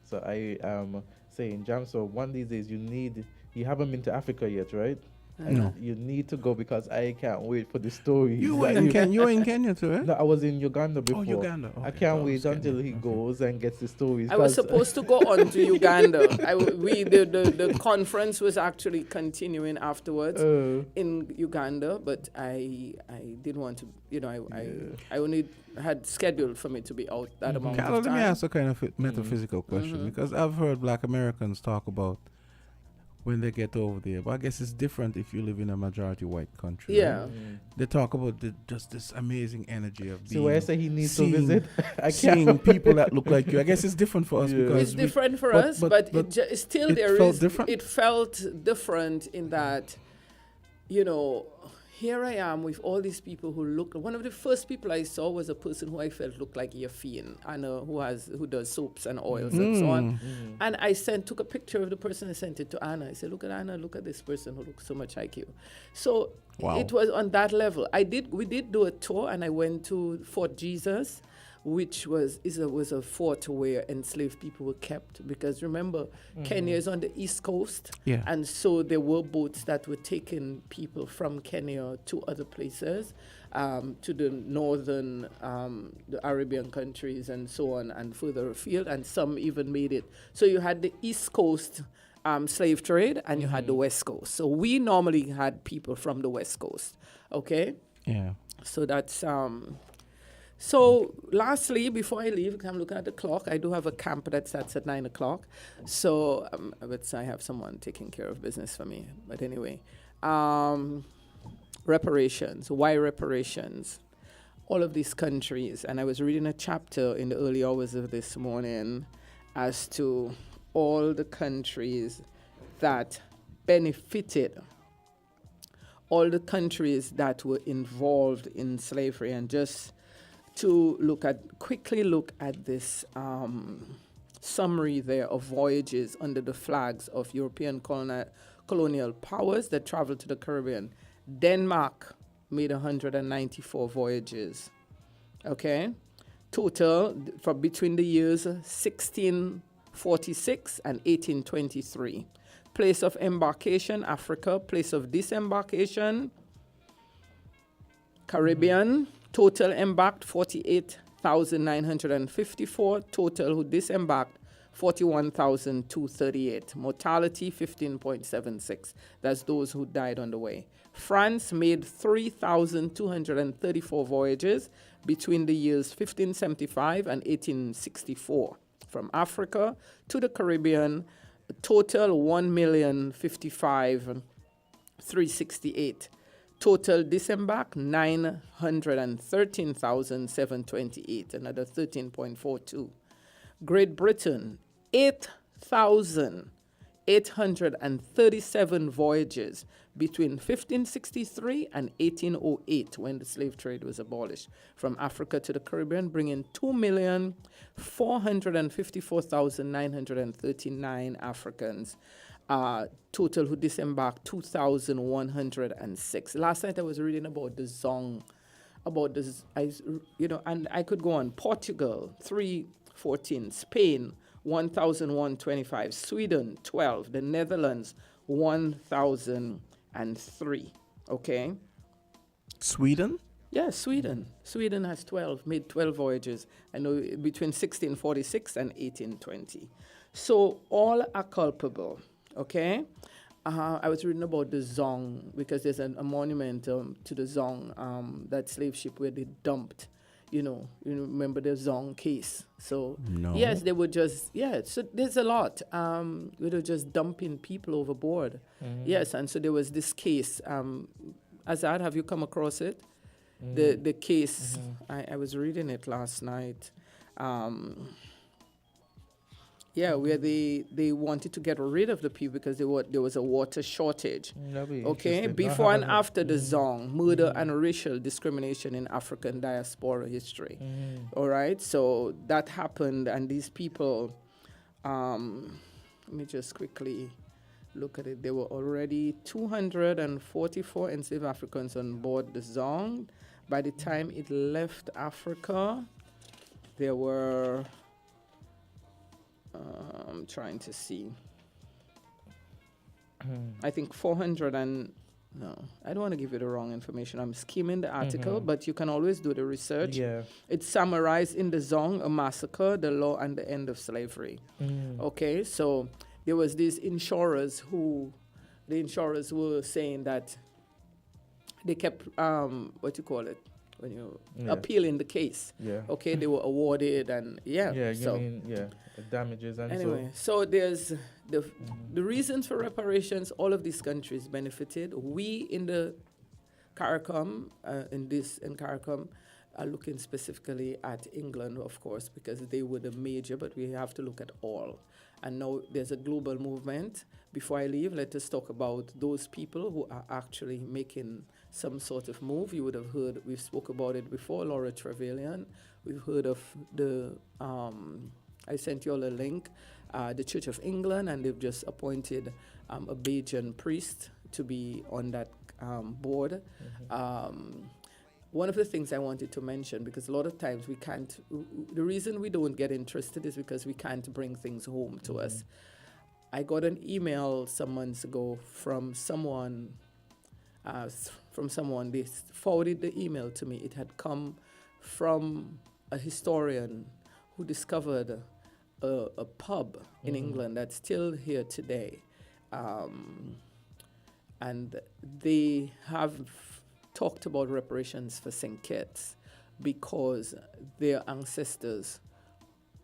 So I am saying, Jamso, one of these days you haven't been to Africa yet, right? No. You need to go because I can't wait for the story. You were in Kenya too, eh? No, I was in Uganda before. Oh, Uganda. Okay. I can't wait until he goes and gets the stories. I was supposed to go on to Uganda. The conference was actually continuing afterwards in Uganda, but I didn't want to, I only had scheduled for me to be out that amount of time. Let me ask a kind of metaphysical question, because I've heard Black Americans talk about when they get over there, but I guess it's different if you live in a majority white country. Yeah. Right? They talk about just this amazing energy of being. So where I say he needs to visit, seeing people that look like you. I guess it's different for us because it's different for us, but still it felt different. It felt different in that, here I am with all these people who look. One of the first people I saw was a person who I felt looked like Yafin, and who does soaps and oils and so on. And I took a picture of the person and sent it to Anna. I said, "Look at Anna. Look at this person who looks so much like you." So it was on that level. We did do a tour, and I went to Fort Jesus, which was a fort where enslaved people were kept. Because remember, Kenya is on the east coast, and so there were boats that were taking people from Kenya to other places, to the northern, the Arabian countries and so on, and further afield, and some even made it. So you had the east coast slave trade, and you had the west coast. So we normally had people from the west coast, okay? Yeah. So that's... So lastly, before I leave, because I'm looking at the clock, I do have a camp that starts at 9 o'clock. So I have someone taking care of business for me. But anyway, reparations. Why reparations? All of these countries, and I was reading a chapter in the early hours of this morning as to all the countries that benefited, all the countries that were involved in slavery, and just to quickly look at this summary there of voyages under the flags of European colonial powers that traveled to the Caribbean Denmark made 194 voyages. Okay? Total for between the years 1646 and 1823. Place of embarkation, Africa. Place of disembarkation, Caribbean. Total embarked 48,954. Total who disembarked 41,238. Mortality 15.76. That's those who died on the way. France made 3,234 voyages between the years 1575 and 1864. From Africa to the Caribbean, total 1,055,368. Total disembark 913,728, another 13.42. Great Britain, 8,837 voyages between 1563 and 1808, when the slave trade was abolished, from Africa to the Caribbean, bringing 2,454,939 Africans. Total who disembarked 2,106. Last night I was reading about the song, about this, and I could go on. Portugal 314, Spain 1,125, Sweden 12, the Netherlands 1,003. Okay. Sweden? Yeah, Sweden. Sweden has 12, made 12 voyages. I know between 1646 and 1820. So all are culpable. Okay, I was reading about the Zong, because there's a monument to the Zong, that slave ship where they dumped, you remember the Zong case. So No. yes, they would just, so there's a lot. We were just dumping people overboard. Yes, and so there was this case. Azard, have you come across it? The case, I was reading it last night. Where they wanted to get rid of the people because there was a water shortage. Okay, before and after the Zong, murder and racial discrimination in African diaspora history. All right, so that happened, and these people, let me just quickly look at it. There were already 244 enslaved Africans on board the Zong. By the time it left Africa, there were... I'm trying to see. I think 400 and... No, I don't want to give you the wrong information. I'm skimming the article, but you can always do the research. Yeah. It's summarized in the Zong, a massacre, the law, and the end of slavery. Okay, so there was these insurers the insurers were saying that they kept, when you appealing the case. Yeah. Okay, they were awarded and damages and anyway, so there's the reasons for reparations. All of these countries benefited. We in the CARICOM, in CARICOM, are looking specifically at England, of course, because they were the major, but we have to look at all. And now there's a global movement. Before I leave, let us talk about those people who are actually making some sort of move. You would have heard, we've spoke about it before, Laura Trevelyan. We've heard of the, I sent you all a link, the Church of England, and they've just appointed a Bajan priest to be on that board. One of the things I wanted to mention, because a lot of times we can't, the reason we don't get interested is because we can't bring things home to us. I got an email some months ago from someone, they forwarded the email to me. It had come from a historian who discovered a pub in England that's still here today. And they have talked about reparations for St. Kitts because their ancestors,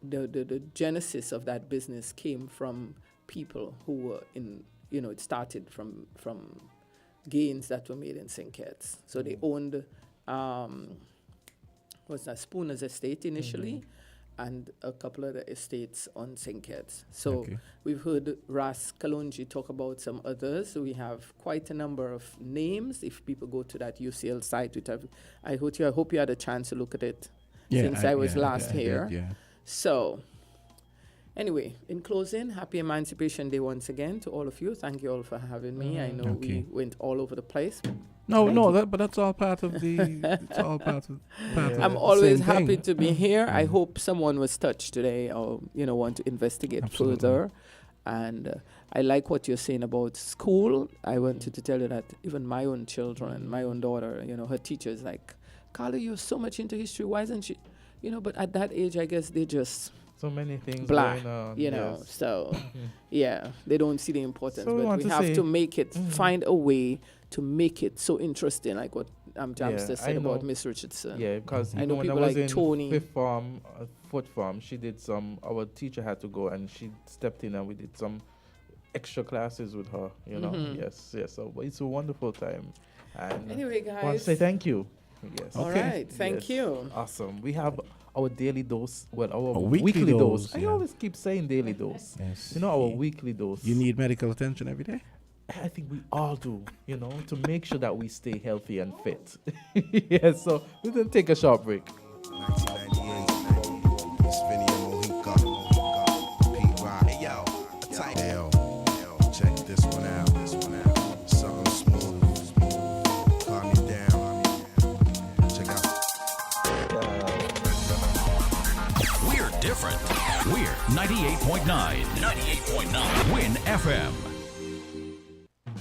the genesis of that business came from people who were in, it started from gains that were made in St. Kitts. So they owned, Spooner's estate initially, and a couple of the estates on St. Kitts. So we've heard Ras Kalonji talk about some others. So we have quite a number of names. If people go to that UCL site, which I hope you had a chance to look at it since I was last here. So anyway, in closing, happy Emancipation Day once again to all of you. Thank you all for having me. I know we went all over the place. but that's all part of the. It's all part of. I'm the always same happy thing. to be here. I hope someone was touched today or, want to investigate Absolutely. further. And I like what you're saying about school. I wanted to tell you that even my own children, my own daughter, her teacher is like, Carla, you're so much into history. Why isn't she? But at that age, I guess they just So many things blah, going on. yes. So, yeah, they don't see the importance. So we but want we to have say- to make it, find a way to make it so interesting, like what Jamster I said about know. Miss Richardson. Yeah, because I even know when I people was like in Tony. fifth form, fourth form, she did our teacher had to go and she stepped in and we did some extra classes with her, Yes. So it's a wonderful time. And Anyway, I want to guys. say thank you. Yes. All Okay. right, thank Yes. you. Awesome. We have our daily dose, our A weekly dose, I yeah. always keep saying daily dose. Yes. Our weekly dose. You need medical attention every day. I think we all do, to make sure that we stay healthy and fit. Yes, so we're going to take a short break. 1998, it's Vinny and Mohica, Pete Rock. Hey yo, check this one out. Something smooth, calm me down. Check out. We're different. We're 98.9. 98.9. Win FM.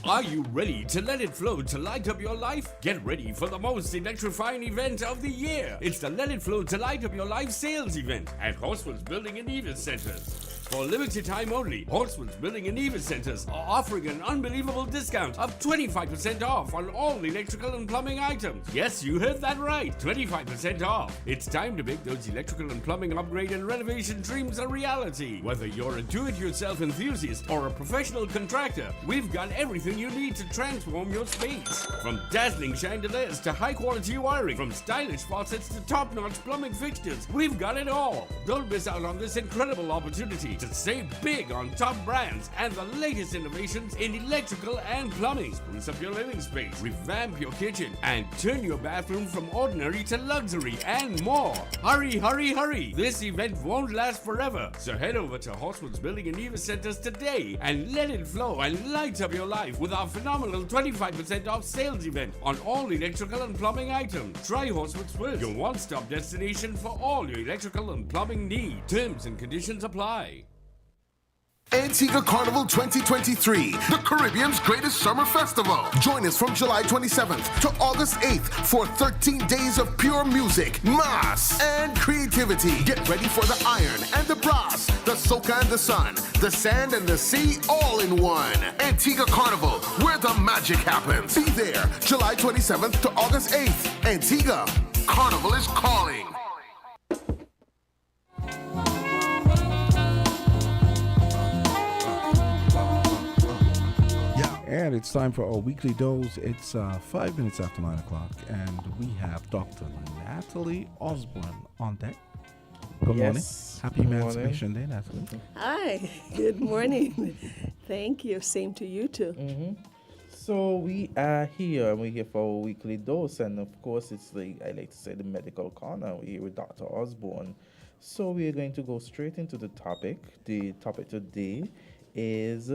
Are you ready to let it flow to light up your life? Get ready for the most electrifying event of the year. It's the Let It Flow to Light Up Your Life sales event at Horsford's Building and Evis Centers. For limited time only, Horsford's Building and Evis Centers are offering an unbelievable discount of 25% off on all electrical and plumbing items. Yes, you heard that right, 25% off. It's time to make those electrical and plumbing upgrade and renovation dreams a reality. Whether you're a do-it-yourself enthusiast or a professional contractor, we've got everything you need to transform your space. From dazzling chandeliers to high-quality wiring, from stylish faucets to top-notch plumbing fixtures, we've got it all. Don't miss out on this incredible opportunity to save big on top brands and the latest innovations in electrical and plumbing. Spruce up your living space, revamp your kitchen, and turn your bathroom from ordinary to luxury and more. Hurry, hurry, hurry! This event won't last forever, so head over to Horsford's Building and Evis Centers today and let it flow and light up your life with our phenomenal 25% off sales event on all electrical and plumbing items. Try Horsford's first, your one-stop destination for all your electrical and plumbing needs. Terms and conditions apply. Antigua Carnival 2023, the Caribbean's greatest summer festival. Join us from July 27th to August 8th for 13 days of pure music, mass, and creativity. Get ready for the iron and the brass, the soca and the sun, the sand and the sea, all in one. Antigua Carnival, where the magic happens. Be there July 27th to August 8th. Antigua Carnival is calling. And it's time for our weekly dose. It's 5 minutes after 9 o'clock, and we have Dr. Natalie Osborne on deck. Good Yes. morning. Happy Good Emancipation Day, Natalie. Hi, good morning. Thank you. Same to you too. So we are here and we're here for our weekly dose, and of course it's I like to say the medical corner. We're here with Dr. Osborne. So we're going to go straight into the topic. The topic today is,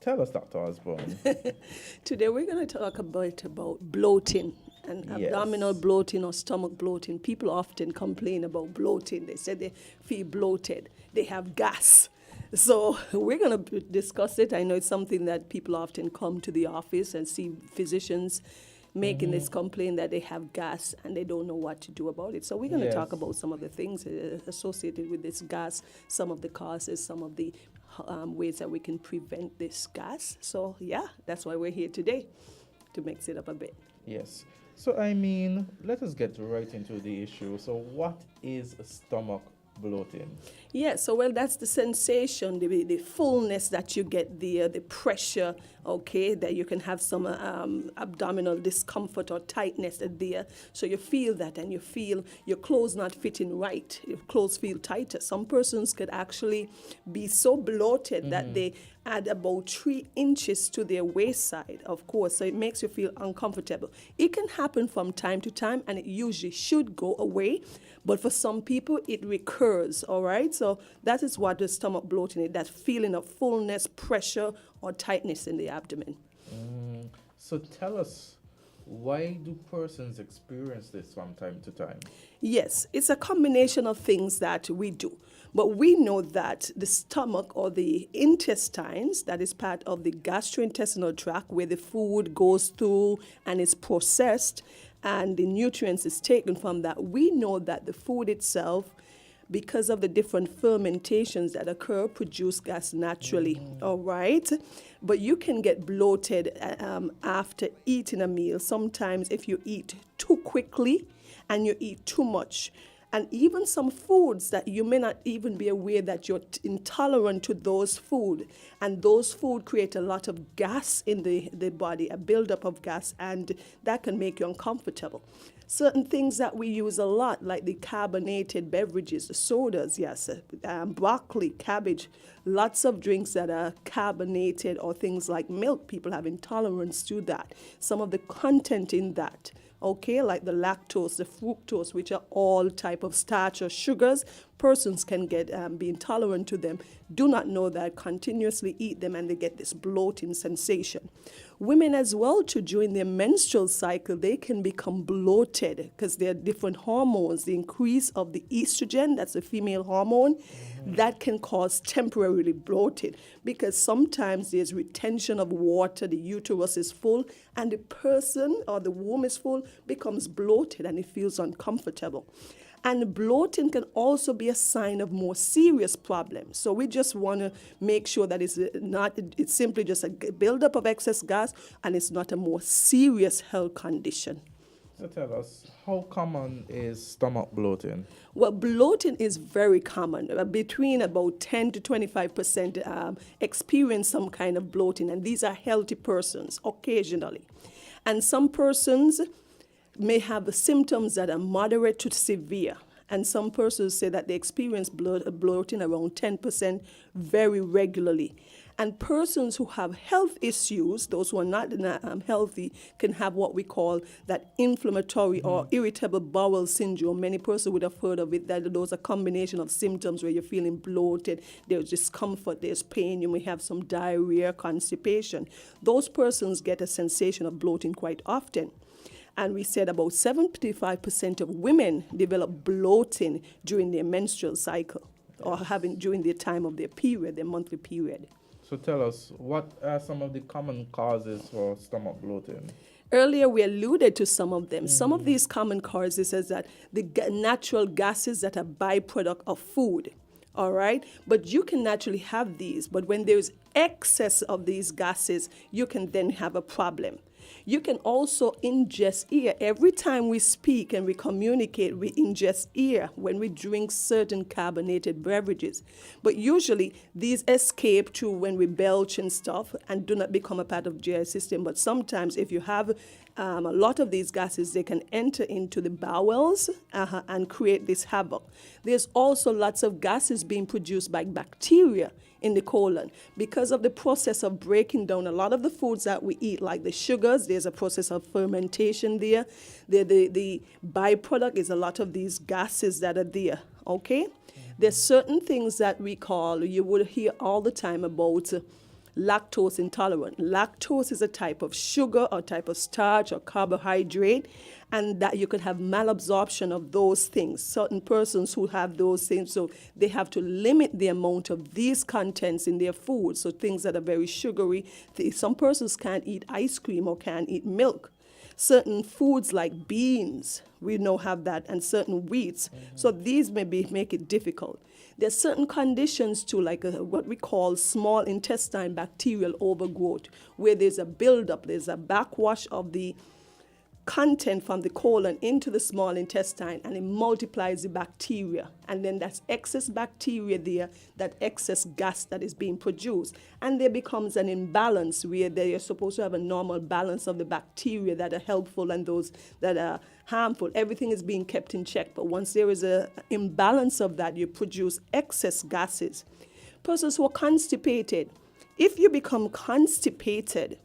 tell us, Dr. Osborne. Today we're going to talk about bloating and Yes. abdominal bloating or stomach bloating. People often complain about bloating. They say they feel bloated. They have gas. So we're going to discuss it. I know it's something that people often come to the office and see physicians making this complaint that they have gas and they don't know what to do about it. So we're going to talk Yes. about some of the things associated with this gas, some of the causes, some of the ways that we can prevent this gas. So yeah, that's why we're here today, to mix it up a bit. Yes. So let us get right into the issue. So what is stomach bloating? Yeah, so that's the sensation, the fullness that you get there, the pressure, okay, that you can have some abdominal discomfort or tightness there. So you feel that, and you feel your clothes not fitting right. Your clothes feel tighter. Some persons could actually be so bloated that they add about 3 inches to their waist side, of course, so it makes you feel uncomfortable. It can happen from time to time, and it usually should go away, but for some people, it recurs, all right? So that is what the stomach bloating is, that feeling of fullness, pressure, or tightness in the abdomen. So tell us, why do persons experience this from time to time? Yes, it's a combination of things that we do. But we know that the stomach or the intestines, that is part of the gastrointestinal tract where the food goes through and is processed and the nutrients is taken from that, we know that the food itself, because of the different fermentations that occur, produce gas naturally, all right? But you can get bloated after eating a meal. Sometimes if you eat too quickly and you eat too much, and even some foods that you may not even be aware that you're intolerant to those food, and those food create a lot of gas in the body, a buildup of gas, and that can make you uncomfortable. Certain things that we use a lot, like the carbonated beverages, the sodas, yes, broccoli, cabbage, lots of drinks that are carbonated, or things like milk, people have intolerance to that. Some of the content in that, okay, like the lactose, the fructose, which are all type of starch or sugars, persons can get be intolerant to them, do not know that, continuously eat them, and they get this bloating sensation. Women as well, too, during their menstrual cycle, they can become bloated because there are different hormones. The increase of the estrogen, that's a female hormone, that can cause temporarily bloated, because sometimes there's retention of water, the uterus is full, and the person or the womb is full, becomes bloated, and it feels uncomfortable. And bloating can also be a sign of more serious problems. So we just want to make sure that it's simply just a buildup of excess gas, and it's not a more serious health condition. So tell us, how common is stomach bloating? Well, bloating is very common. Between about 10 to 25% experience some kind of bloating, and these are healthy persons occasionally. And some persons may have the symptoms that are moderate to severe. And some persons say that they experience bloating around 10% very regularly. And persons who have health issues, those who are not healthy, can have what we call that inflammatory or irritable bowel syndrome. Many persons would have heard of it, that those are a combination of symptoms where you're feeling bloated, there's discomfort, there's pain, you may have some diarrhea, constipation. Those persons get a sensation of bloating quite often. And we said about 75% of women develop bloating during their menstrual cycle, or during the time of their period, their monthly period. So tell us, what are some of the common causes for stomach bloating? Earlier, we alluded to some of them. Some of these common causes is that the natural gases that are byproduct of food, all right? But you can naturally have these, but when there's excess of these gases, you can then have a problem. You can also ingest air. Every time we speak and we communicate, we ingest air when we drink certain carbonated beverages. But usually these escape to when we belch and stuff and do not become a part of the GI system. But sometimes if you have a lot of these gases, they can enter into the bowels and create this havoc. There's also lots of gases being produced by bacteria in the colon because of the process of breaking down a lot of the foods that we eat, like the sugars. There's a process of fermentation there. The byproduct is a lot of these gases that are there, okay? There's certain things that we call, you would hear all the time about lactose intolerant. Lactose is a type of sugar or type of starch or carbohydrate, and that you could have malabsorption of those things. Certain persons who have those things, so they have to limit the amount of these contents in their food, so things that are very sugary. Some persons can't eat ice cream or can't eat milk. Certain foods like beans, we know have that, and certain wheats. So these make it difficult. There's certain conditions too, like what we call small intestine bacterial overgrowth, where there's a buildup, there's a backwash of the content from the colon into the small intestine, and it multiplies the bacteria. And then that's excess bacteria there, that excess gas that is being produced. And there becomes an imbalance where they are supposed to have a normal balance of the bacteria that are helpful and those that are harmful. Everything is being kept in check. But once there is an imbalance of that, you produce excess gases. Persons who are constipated, if you become constipated,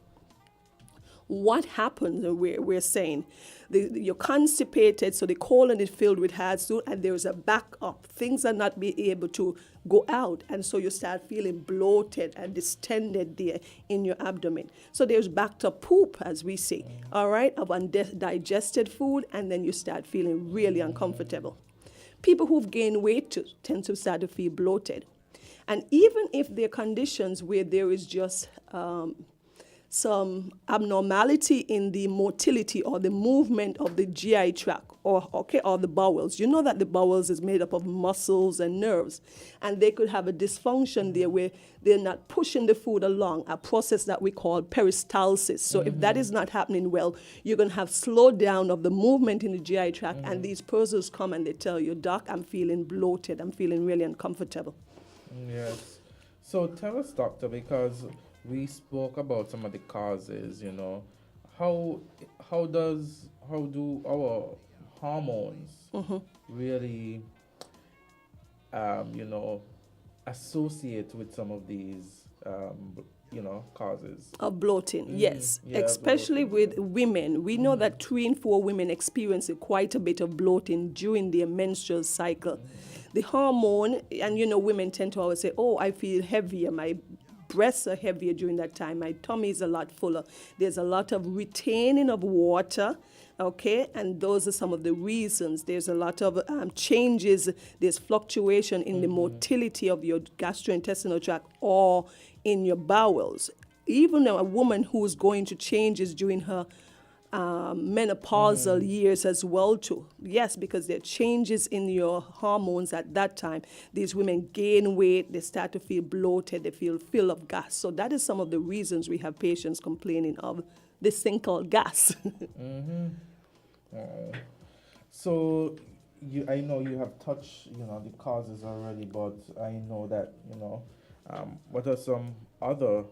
what happens, and we're saying, you're constipated, so the colon is filled with hard stool, and there's a backup. Things are not being able to go out, and so you start feeling bloated and distended there in your abdomen. So there's backed up poop, as we say, all right, of undigested food, and then you start feeling really uncomfortable. People who've gained weight tend to start to feel bloated. And even if there are conditions where there is just some abnormality in the motility or the movement of the GI tract or the bowels. You know that the bowels is made up of muscles and nerves, and they could have a dysfunction there where they're not pushing the food along, a process that we call peristalsis. So if that is not happening well, you're going to have slowdown of the movement in the GI tract, and these persons come and they tell you, Doc, I'm feeling bloated, I'm feeling really uncomfortable. Yes. So tell us, doctor, because we spoke about some of the causes, you know. How do our hormones really, associate with some of these, causes? Of bloating, yes. Yeah, Especially bloating. with women. We know that 3 in 4 women experience quite a bit of bloating during their menstrual cycle. The hormone, and women tend to always say, oh, I feel heavier, my breasts are heavier during that time, my tummy is a lot fuller. There's a lot of retaining of water, okay, and those are some of the reasons. There's a lot of changes, there's fluctuation in the motility of your gastrointestinal tract or in your bowels. Even a woman who's going to changes during her menopausal years as well too. Yes, because there are changes in your hormones at that time. These women gain weight, they start to feel bloated, they feel full of gas. So that is some of the reasons we have patients complaining of this thing called gas. So I know you have touched, the causes already, but I know that, what are some other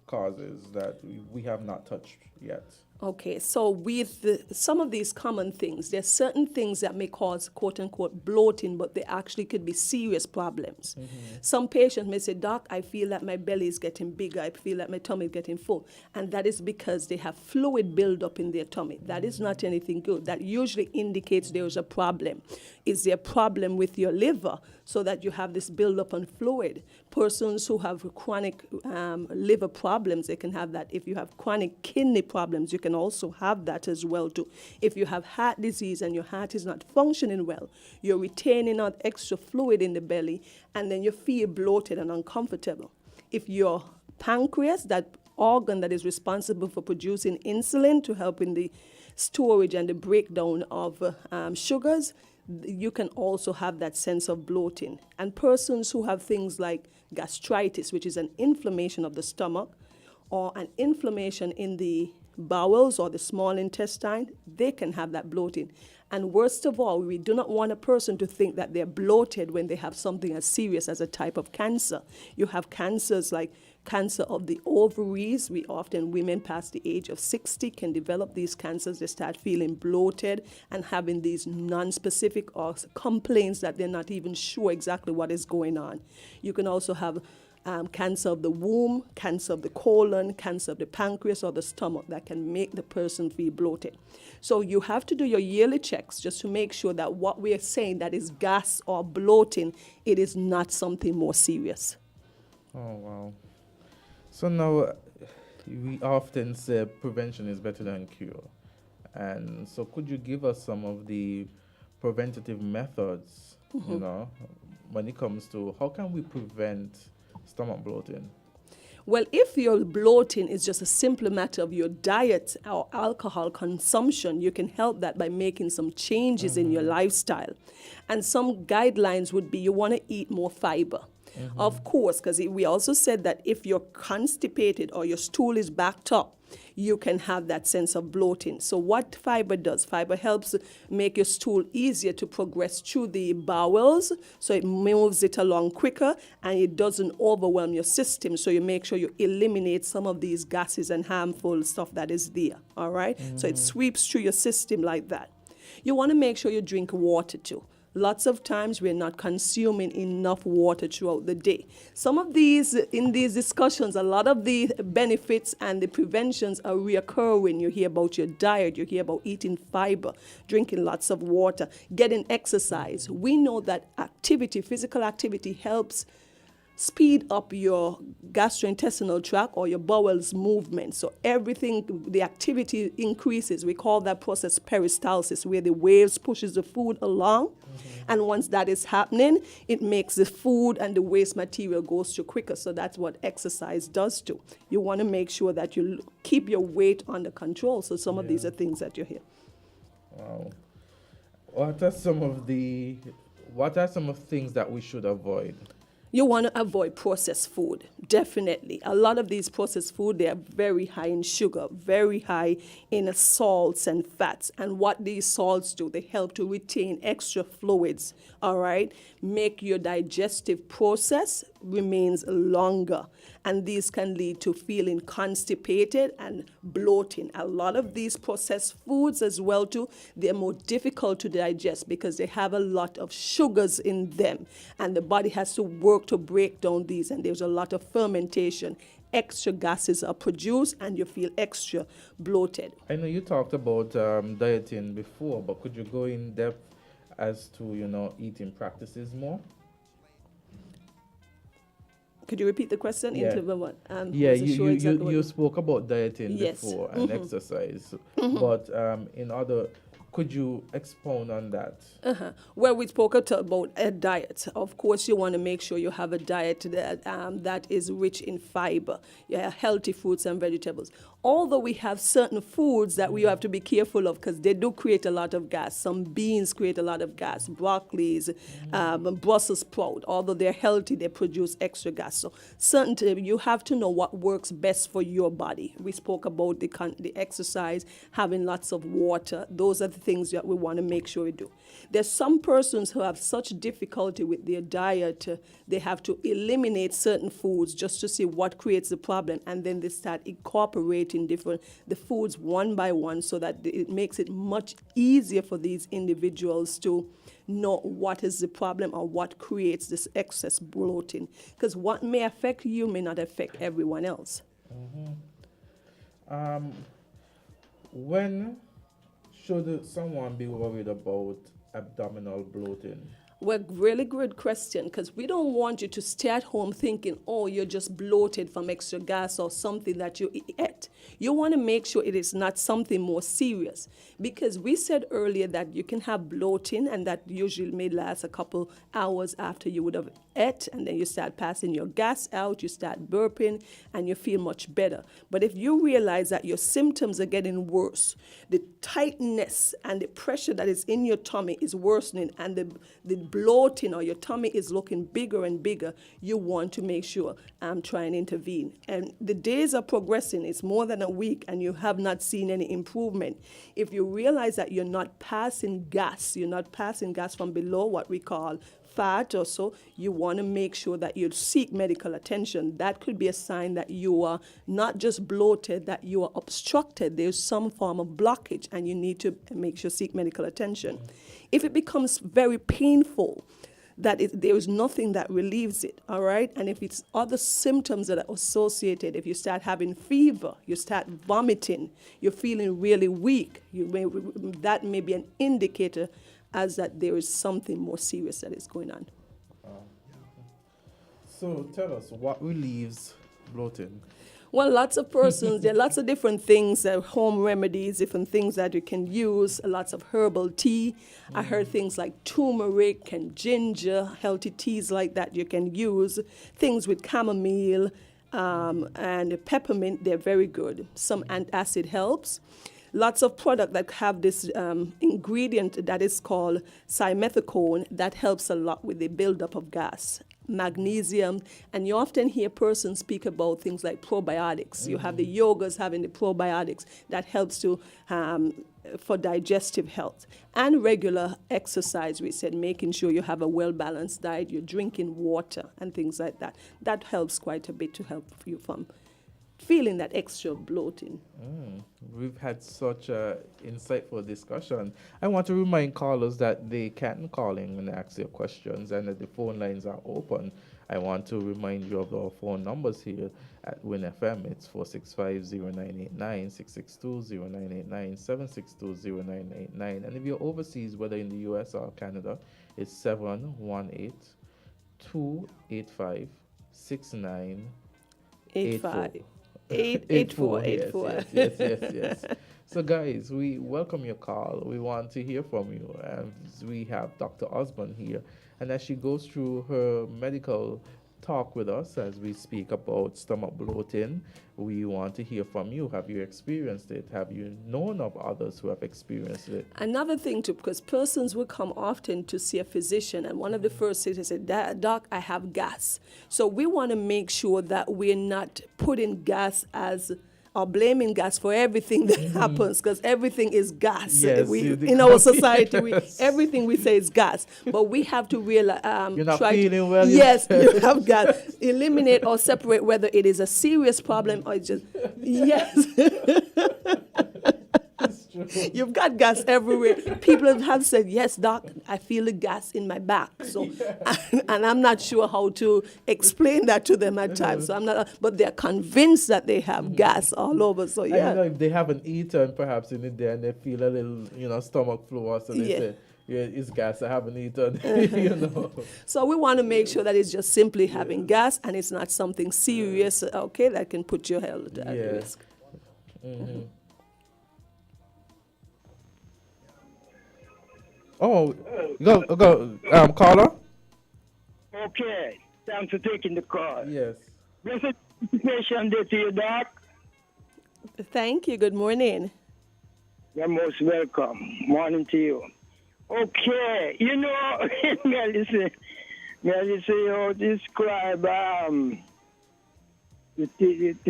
causes that we have not touched yet? Okay, so with some of these common things, there's certain things that may cause quote-unquote bloating, but they actually could be serious problems. Some patients may say, Doc, I feel that my belly is getting bigger, I feel that my tummy is getting full, and that is because they have fluid buildup in their tummy. That is not anything good. That usually indicates there is a problem. Is there a problem with your liver so that you have this buildup on fluid? Persons who have chronic liver problems, they can have that. If you have chronic kidney problems, you can also have that as well too. If you have heart disease and your heart is not functioning well, you're retaining out extra fluid in the belly, and then you feel bloated and uncomfortable. If your pancreas, that organ that is responsible for producing insulin to help in the storage and the breakdown of sugars, you can also have that sense of bloating. And persons who have things like gastritis, which is an inflammation of the stomach, or an inflammation in the bowels or the small intestine, they can have that bloating. And worst of all, we do not want a person to think that they're bloated when they have something as serious as a type of cancer. You have cancers like cancer of the ovaries. Women past the age of 60 can develop these cancers. They start feeling bloated and having these non-specific or complaints that they're not even sure exactly what is going on. You can also have cancer of the womb, cancer of the colon, cancer of the pancreas or the stomach that can make the person feel bloated. So you have to do your yearly checks just to make sure that what we are saying that is gas or bloating, it is not something more serious. Oh, wow. So now, we often say prevention is better than cure. And so could you give us some of the preventative methods, when it comes to how can we prevent stomach bloating? Well, if your bloating is just a simple matter of your diet or alcohol consumption, you can help that by making some changes in your lifestyle. And some guidelines would be you want to eat more fiber. Of course, because we also said that if you're constipated or your stool is backed up, you can have that sense of bloating. So what fiber does, fiber helps make your stool easier to progress through the bowels, so it moves it along quicker and it doesn't overwhelm your system. So you make sure you eliminate some of these gases and harmful stuff that is there, all right? So it sweeps through your system like that. You want to make sure you drink water too. Lots of times we're not consuming enough water throughout the day. Some of these, in these discussions, a lot of the benefits and the preventions are reoccurring. You hear about your diet, you hear about eating fiber, drinking lots of water, getting exercise. We know that activity, physical activity, helps speed up your gastrointestinal tract or your bowels movement. So everything, the activity increases. We call that process peristalsis, where the waves pushes the food along. And once that is happening, it makes the food and the waste material goes through quicker. So that's what exercise does too. You want to make sure that you keep your weight under control. So some of these are things that you hear. Wow. What are some of things that we should avoid? You want to avoid processed food, definitely. A lot of these processed food, they are very high in sugar, very high in salts and fats. And what these salts do, they help to retain extra fluids, all right? Make your digestive process remains longer. And these can lead to feeling constipated and bloating. A lot of these processed foods as well too, they're more difficult to digest because they have a lot of sugars in them. And the body has to work to break down these, and there's a lot of fermentation. Extra gases are produced and you feel extra bloated. I know you talked about dieting before, but could you go in depth as to, eating practices more? Could you repeat the question? Yeah. Into the what? You spoke about dieting Yes. before and exercise, but could you expound on that? Well, we spoke about a diet. Of course, you want to make sure you have a diet that is rich in fiber, healthy fruits and vegetables. Although we have certain foods that we have to be careful of because they do create a lot of gas. Some beans create a lot of gas, broccolis, Brussels sprout. Although they're healthy, they produce extra gas. So you have to know what works best for your body. We spoke about the exercise, having lots of water. Those are the things that we want to make sure we do. There's some persons who have such difficulty with their diet, they have to eliminate certain foods just to see what creates the problem, and then they start incorporating the foods one by one so that it makes it much easier for these individuals to know what is the problem or what creates this excess bloating. Because what may affect you may not affect everyone else. When should someone be worried about abdominal bloating? Well, really good question, because we don't want you to stay at home thinking, oh, you're just bloated from extra gas or something that you ate. You want to make sure it is not something more serious, because we said earlier that you can have bloating, and that usually may last a couple hours after you would have ate, and then you start passing your gas out, you start burping, and you feel much better. But if you realize that your symptoms are getting worse, the tightness and the pressure that is in your tummy is worsening, and the bloating or your tummy is looking bigger and bigger, you want to make sure I'm trying to intervene. And the days are progressing. It's more than a week and you have not seen any improvement. If you realize that you're not passing gas from below what we call fat or so, you want to make sure that you seek medical attention. That could be a sign that you are not just bloated, that you are obstructed. There's some form of blockage and you need to make sure seek medical attention. If it becomes very painful, there is nothing that relieves it, all right? And if it's other symptoms that are associated, if you start having fever, you start vomiting, you're feeling really weak, that may be an indicator as that there is something more serious that is going on. So tell us, what relieves bloating? Well, lots of persons, there are lots of different things, home remedies, different things that you can use, lots of herbal tea. I heard things like turmeric and ginger, healthy teas like that you can use. Things with chamomile and peppermint, they're very good. Some antacid helps. Lots of products that have this ingredient that is called simethicone that helps a lot with the buildup of gas. Magnesium, and you often hear persons speak about things like probiotics. You have the yogurts having the probiotics that helps to for digestive health. And regular exercise, we said, making sure you have a well-balanced diet, you're drinking water and things like that. That helps quite a bit to help you from feeling that extra bloating. We've had such a insightful discussion. I want to remind callers that they can call in and ask their questions and that the phone lines are open. I want to remind you of our phone numbers here at Win FM. It's 465-0989, 662-0989, 762-0989. And if you're overseas, whether in the US or Canada, it's 718-285-6984. 84. Yes. So, guys, we welcome your call. We want to hear from you. And we have Dr. Osborne here. And as she goes through her medical talk with us as we speak about stomach bloating, we want to hear from you. Have you experienced it? Have you known of others who have experienced it? Another thing too, because persons will come often to see a physician, and one of the first things they say, Doc, I have gas. So we want to make sure that we're not putting gas as or blaming gas for everything that happens, because everything is gas. Yes, In our society, everything we say is gas. But we have to realize, you're not feeling well. Yes, you have gas. Eliminate or separate whether it is a serious problem or just yes. You've got gas everywhere. People have said, yes, Doc, I feel the gas in my back. So, and I'm not sure how to explain that to them at times. So I'm not, but they're convinced that they have gas all over. So yeah. I know if they haven't eaten perhaps in the day and they feel a little, stomach flu, so they say, yeah, it's gas, I haven't eaten, So we want to make sure that it's just simply having gas and it's not something serious, okay, that can put your health at risk. Oh, go, caller? Okay, thanks for taking the call. Yes. Blessed patient day to you, Doc. Thank you. Good morning. You're most welcome. Morning to you. Okay, may I listen how describe the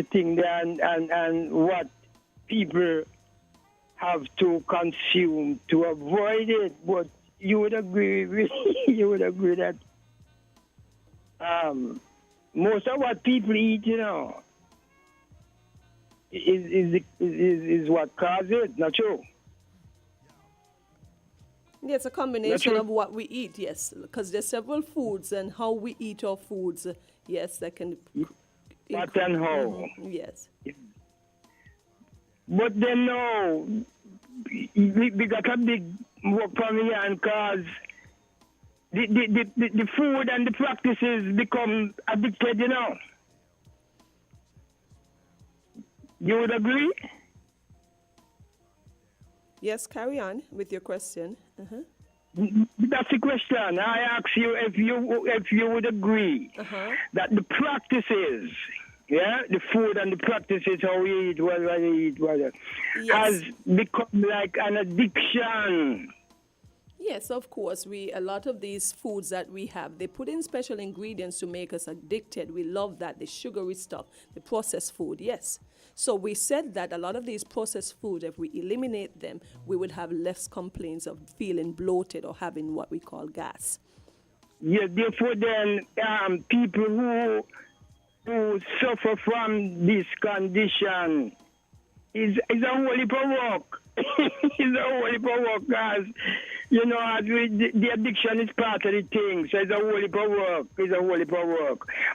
thing there and what people have to consume to avoid it, but you would agree that most of what people eat, is what causes it, not true? Yes, a combination of what we eat, yes, because there's several foods and how we eat our foods, yes, that can... What and how? Yes. But then now, we got a big work from here because the food and the practices become addicted, You would agree? Yes, carry on with your question. That's the question. I ask you if you would agree that the practices, the food and the practices, how we eat, has become like an addiction. Yes, of course. A lot of these foods that we have, they put in special ingredients to make us addicted. We love that, the sugary stuff, the processed food, yes. So we said that a lot of these processed food, if we eliminate them, we would have less complaints of feeling bloated or having what we call gas. Yeah, therefore then people who suffer from this condition is a holy work. It's a holy work, guys. The addiction is part of the thing, so it's a holy work.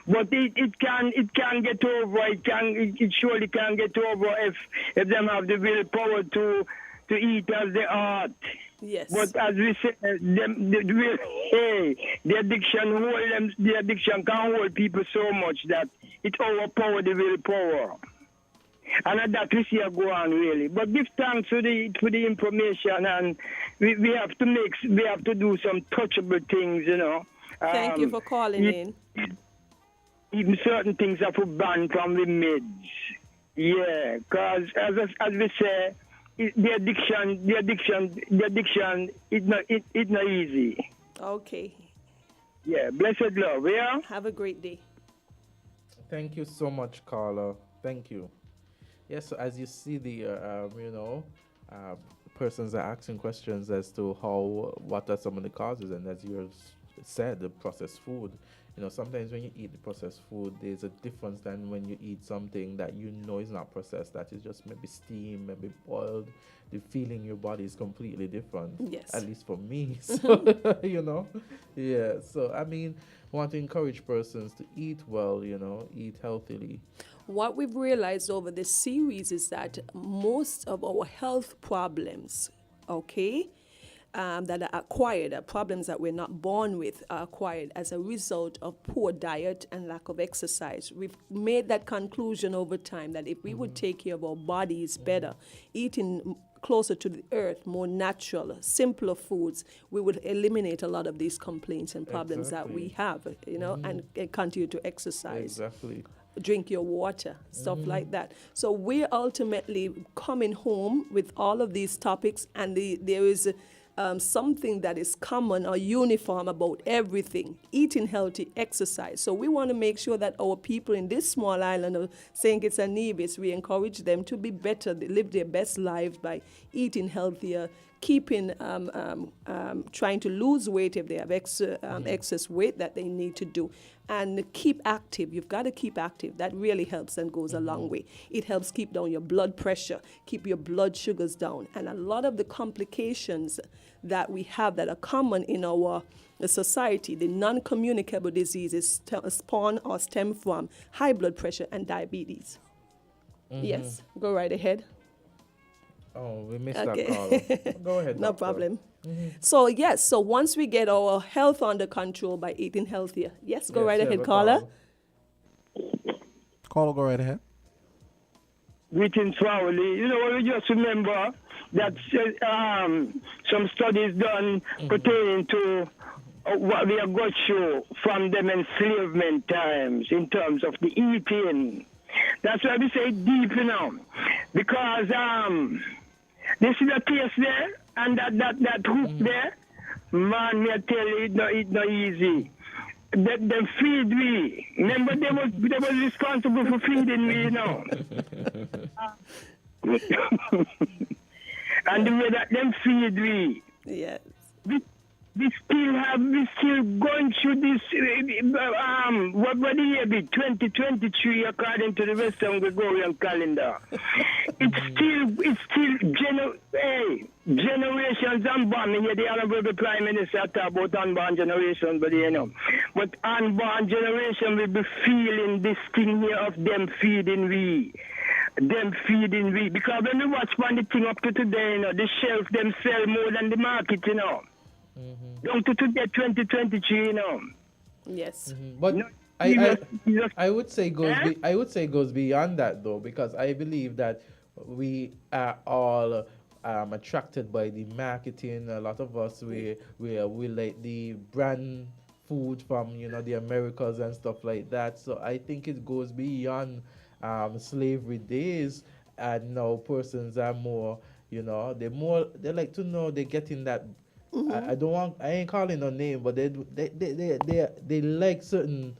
But it can get over. It surely can get over if them have the willpower to eat as they ought. Yes. But as we say, the addiction can hold people so much that it overpowers the willpower. And that we see go on really. But give thanks for the information, and we have to do some touchable things, Thank you for calling in. Even certain things are for banned from the meds. Yeah, because as we say, the addiction is not easy. Okay. Yeah, blessed love, yeah? Have a great day. Thank you so much, Carla. Thank you. Yes, so as you see persons are asking questions as to what are some of the causes, and as you're said, the processed food. You know, sometimes when you eat the processed food, there's a difference than when you eat something that you know is not processed, that is just maybe steamed, maybe boiled. The feeling in your body is completely different. Yes. At least for me. So, you know, yeah. So, I mean, want to encourage persons to eat well, you know, eat healthily. What we've realized over this series is that most of our health problems, okay, that are acquired, are problems that we're not born with, are acquired as a result of poor diet and lack of exercise. We've made that conclusion over time that if we would take care of our bodies better, eating closer to the earth, more natural, simpler foods, we would eliminate a lot of these complaints and problems that we have, you know, and continue to exercise. Exactly. Drink your water, stuff like that. So we're ultimately coming home with all of these topics, and there is something that is common or uniform about everything: eating healthy, exercise. So we want to make sure that our people in this small island of St. Kitts and Nevis, we encourage them to be better, they live their best lives by eating healthier, keeping, trying to lose weight if they have excess weight that they need to do, and keep active. You've got to keep active. That really helps and goes a long way. It helps keep down your blood pressure, keep your blood sugars down, and a lot of the complications that we have that are common in our society, the non-communicable diseases, spawn or stem from high blood pressure and diabetes. Yes, go right ahead. Oh, we missed Okay. that call. Go ahead. No doctor. problem. So yes, so once we get our health under control by eating healthier. Yes, go Yes, right you ahead, have a caller. call. Caller, go right ahead. Greetings, family. You know, we just remember that some studies done pertaining to what we have got through from them enslavement times in terms of the eating. That's why we say deep, you know, because this is a taste there and that hook there, man, me I tell you, it's not easy. Them feed we. Remember, they was responsible for feeding me, you know. And the way that them feed we. Yes. We still going through this, what the year be, 2023 according to the Western Gregorian calendar. It's still generations unborn. And the Honorable Prime Minister talk about unborn generation, but you know. But unborn generation will be feeling this thing here of them feeding we. Because when we watch one the thing up to today, you know, the shelf them sell more than the market, you know. Down to today, 2023, you know. Yes. But No, I would say goes beyond that though, because I believe that we are all attracted by the marketing. A lot of us we like the brand food from, you know, the Americas and stuff like that. So I think it goes beyond slavery days, and now persons are more, you know, they like to know they're getting that. I ain't calling no name, but they like certain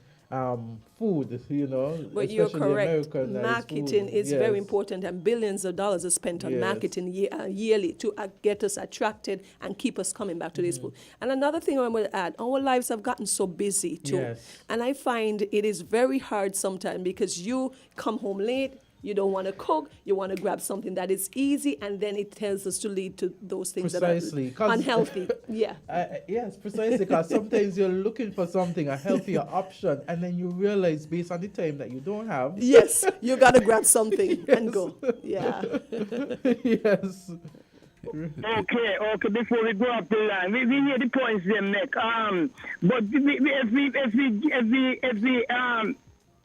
food, you know. But you're especially correct. Americanized Marketing food. is Yes. very important, and billions of dollars are spent on Yes. marketing yearly to get us attracted and keep us coming back to this food. And another thing I want to add, our lives have gotten so busy too. Yes. And I find it is very hard sometimes because you come home late, you don't want to cook, you want to grab something that is easy, and then it tells us to lead to those things Precisely, that 'cause- are unhealthy. Yeah. Yes, precisely, because sometimes you're looking for something, a healthier option, and then you realize based on the time that you don't have. Yes, you got to grab something and go. Yeah. Yes. Okay. Before we go up the line, we hear the points they make. But if we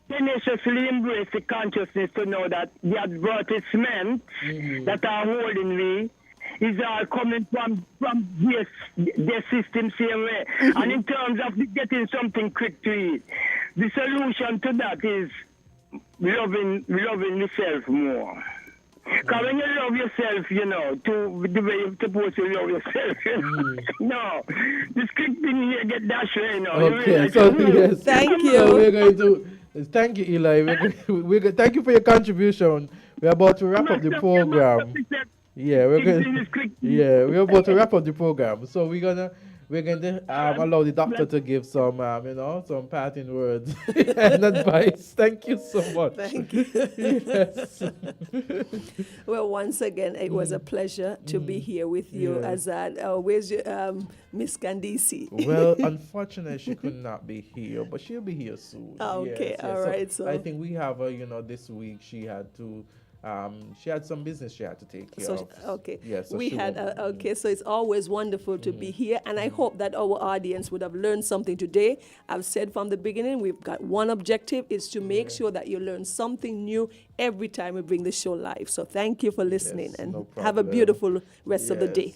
tenaciously embrace the consciousness to know that the advertisement that are holding me is all coming from their system same way. And in terms of getting something quick to eat, the solution to that is loving myself more. Because when you love yourself, you know, to the way you're supposed to love yourself, you know. No, the script in here get dashed right now. You Okay, realize, so yes. Thank So you. we're going to thank you, Eli. Thank you for your contribution. We're about to wrap up the program. Yeah, we're going. Yeah, we're about to wrap up the program. So we're gonna we're going to allow the doctor to give some, some parting words and advice. Thank you so much. Thank you. Yes. Well, once again, it was a pleasure to be here with you, Yes. Azard. Where's your Miss Candisie? Well, unfortunately, she could not be here, but she'll be here soon. Okay, all So right. So I think we have her, this week she had to, she had some business she had to take care of. Okay. Yes. We had so it's always wonderful to be here, and I hope that our audience would have learned something today. I've said from the beginning, we've got one objective, is to make sure that you learn something new every time we bring the show live. So thank you for listening, Yes, and no have a problem. beautiful rest of the day.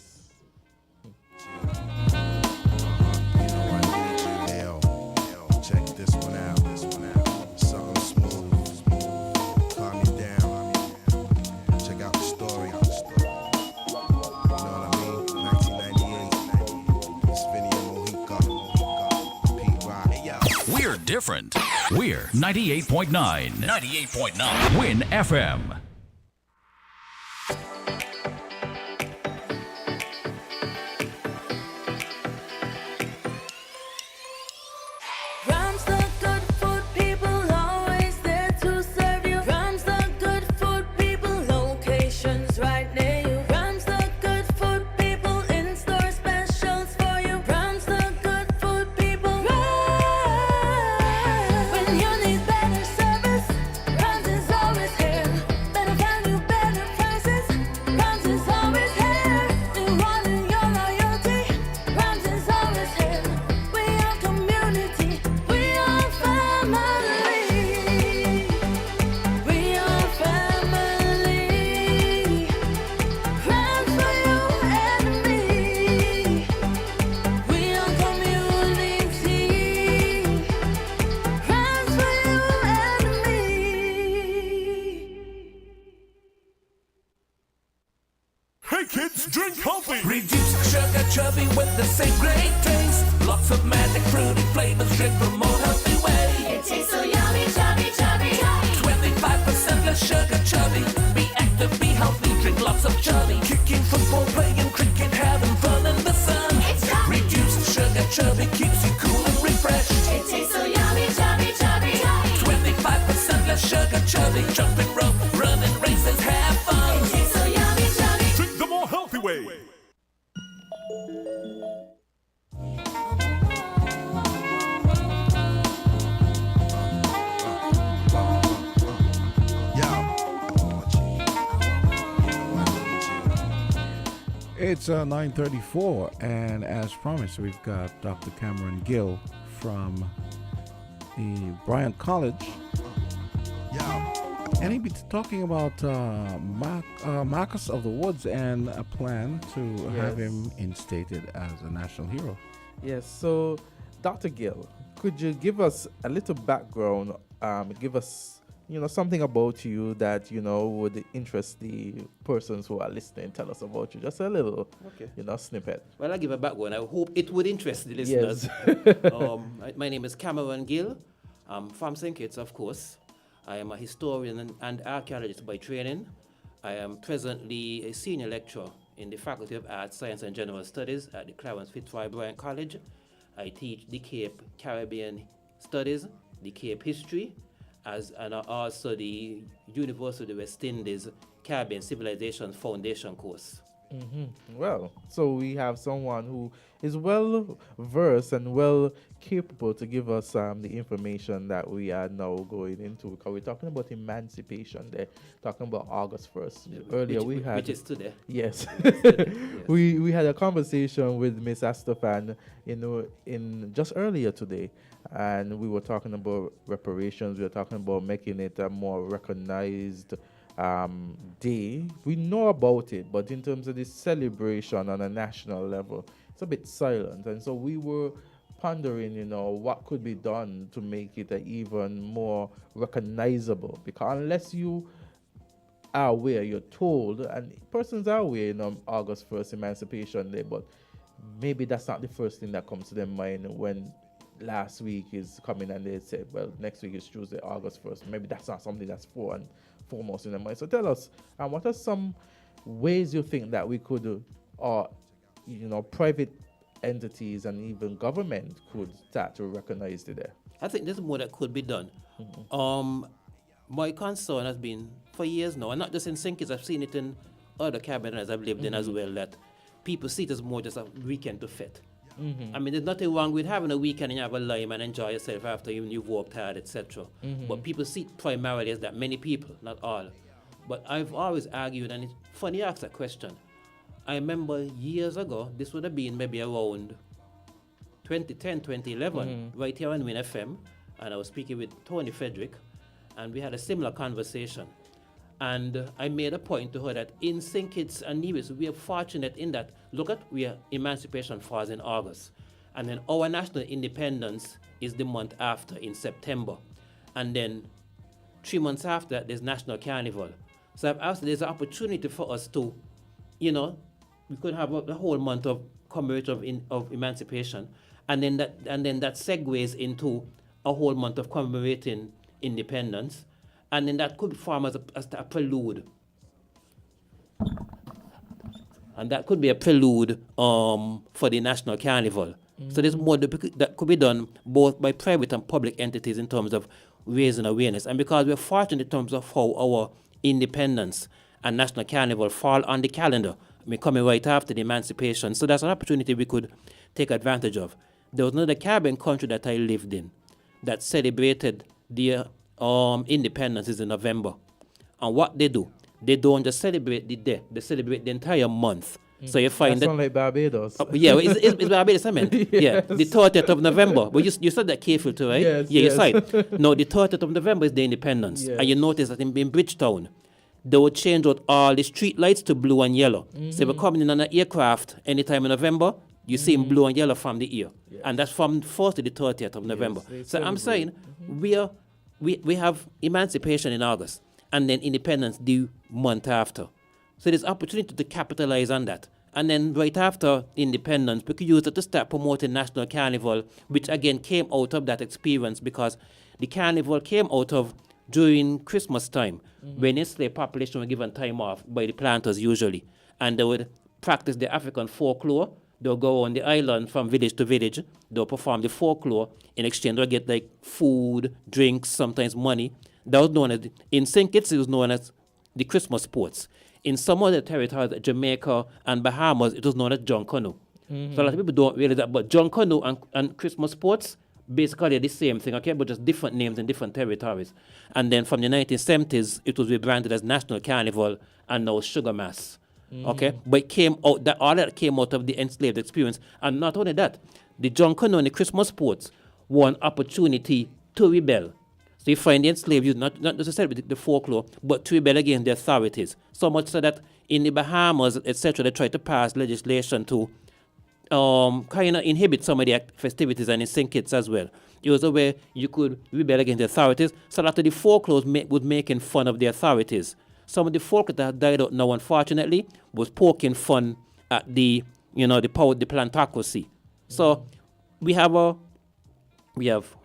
Check this one out. Something smooth. Calm me down. Check out the story. You know what I mean? 1998. It's Vinny and Mojica. Pete Rock. Hey, yo. We're different. We're 98.9. 98.9. Win FM. Rams the good food people, always there to serve you. Rams the good food people, locations right near you. Rams the good food people, in-store specials for you. Rams the good food people. Rams. When you need better service, Rams is always here. Better value, better prices. Rams is always here. Rewarding your loyalty. Rams is always here. We are community. We are family. We are family. Rams for you and me. We are community. Rams for you and me. Hey kids, drink healthy. Reduce sugar chubby with the same great taste. Lots of magic fruity flavors, drink the more healthy way. It tastes so yummy, chubby, chubby. 25% less sugar chubby. Be active, be healthy, drink lots of chubby. Kicking football, playing cricket, having fun in the sun. It's chubby. Reduced sugar chubby keeps you cool and refreshed. It tastes so yummy, chubby, chubby. 25% less sugar chubby. Jumping rope, running races, have fun. It tastes so yummy, chubby. Drink the more healthy way. It's 9:34, and as promised, we've got Dr. Cameron Gill from the Bryant College, and he'll be talking about Marcus of the Woods and a plan to have him instated as a national hero. Yes, so Dr. Gill, could you give us a little background, give us, something about you that, would interest the persons who are listening? Tell us about you, just a little, snippet. Well, I'll give a background. I hope it would interest the listeners. Yes. My name is Cameron Gill. I'm from St. Kitts, of course. I am a historian and archaeologist by training. I am presently a senior lecturer in the Faculty of Arts, Science and General Studies at the Clarence Fitzroy Bryant College. I teach the Cape Caribbean Studies, the Cape History, and also the University of the West Indies Caribbean Civilization Foundation course. Well, so we have someone who is well versed and well capable to give us the information that we are now going into, because we're talking about emancipation. They're talking about August 1st. Earlier we had, which is today. Yes. Yes. we had a conversation with Miss Astafan in just earlier today, and we were talking about reparations. We were talking about making it a more recognized day. We know about it, but in terms of this celebration on a national level, it's a bit silent. And so we were pondering, what could be done to make it even more recognizable. Because unless you are aware, you're told, and persons are aware, August 1st, Emancipation Day, but maybe that's not the first thing that comes to their mind when last week is coming and they say, well, next week is Tuesday, August 1st. Maybe that's not something that's foremost in their mind. So tell us, what are some ways you think that we could, private entities and even government could start to recognize it there? I think there's more that could be done. My concern has been for years now, and not just in St. Kitts, I've seen it in other cabinets I've lived in as well, that people see it as more just a weekend to fit. I mean, there's nothing wrong with having a weekend and you have a lime and enjoy yourself after you've worked hard, etc. But people see it primarily as that. Many people, not all. But I've always argued, and it's funny you ask that question. I remember years ago, this would have been maybe around 2010, 2011, right here on Win FM, and I was speaking with Tony Frederick, and we had a similar conversation. And I made a point to her that in St. Kitts and Nevis, we are fortunate in that, look at where Emancipation falls in August. And then our national independence is the month after, in September. And then 3 months after that, there's National Carnival. So I've asked, there's an opportunity for us to, we could have the whole month of commemoration of emancipation. And then that segues into a whole month of commemorating independence. And then that could form as a prelude. And that could be a prelude for the National Carnival. So there's more that could be done both by private and public entities in terms of raising awareness. And because we're fortunate in terms of how our independence and National Carnival fall on the calendar, coming right after the emancipation. So that's an opportunity we could take advantage of. There was another Caribbean country that I lived in that celebrated their independence in November. And what they do, they don't just celebrate the day, they celebrate the entire month. So you find that like Barbados. Yeah, it's Barbados, I meant. Yes. Yeah, the 30th of November. But you said that careful too, right? Yes, yeah, yes. You're right. No, the 30th of November is the independence. Yes. And you notice that in Bridgetown, they would change out all the street lights to blue and yellow. So if you're coming in on an aircraft anytime in November, you see in blue and yellow from the ear. Yes. And that's from 1st to the 30th of November. So I'm saying we have emancipation in August and then independence the month after. So there's opportunity to capitalize on that. And then right after independence, we could use it to start promoting National Carnival, which again came out of that experience because the carnival came out of during Christmas time when the slave population were given time off by the planters usually. And they would practice the African folklore. They'll go on the island from village to village. They'll perform the folklore. In exchange, they'll get like food, drinks, sometimes money. That was known as, in St. Kitts, it was known as the Christmas sports. In some other territories, Jamaica and Bahamas, it was known as John Canoe. So a lot of people don't realize that, but John Canoe and Christmas sports, basically the same thing, okay, but just different names in different territories. And then from the 1970s, it was rebranded as National Carnival and now Sugar Mass. Okay, but it came out that all that came out of the enslaved experience, and not only that, the John Canoe and the Christmas sports were an opportunity to rebel. So you find the enslaved use not necessarily the folklore, but to rebel against the authorities. So much so that in the Bahamas, etc., they tried to pass legislation to kind of inhibit some of the festivities, and in St. Kitts as well. It was a way you could rebel against the authorities. So a lot of the folklore was making fun of the authorities. Some of the folklore that have died out now, unfortunately, was poking fun at the power of the plantocracy. So we have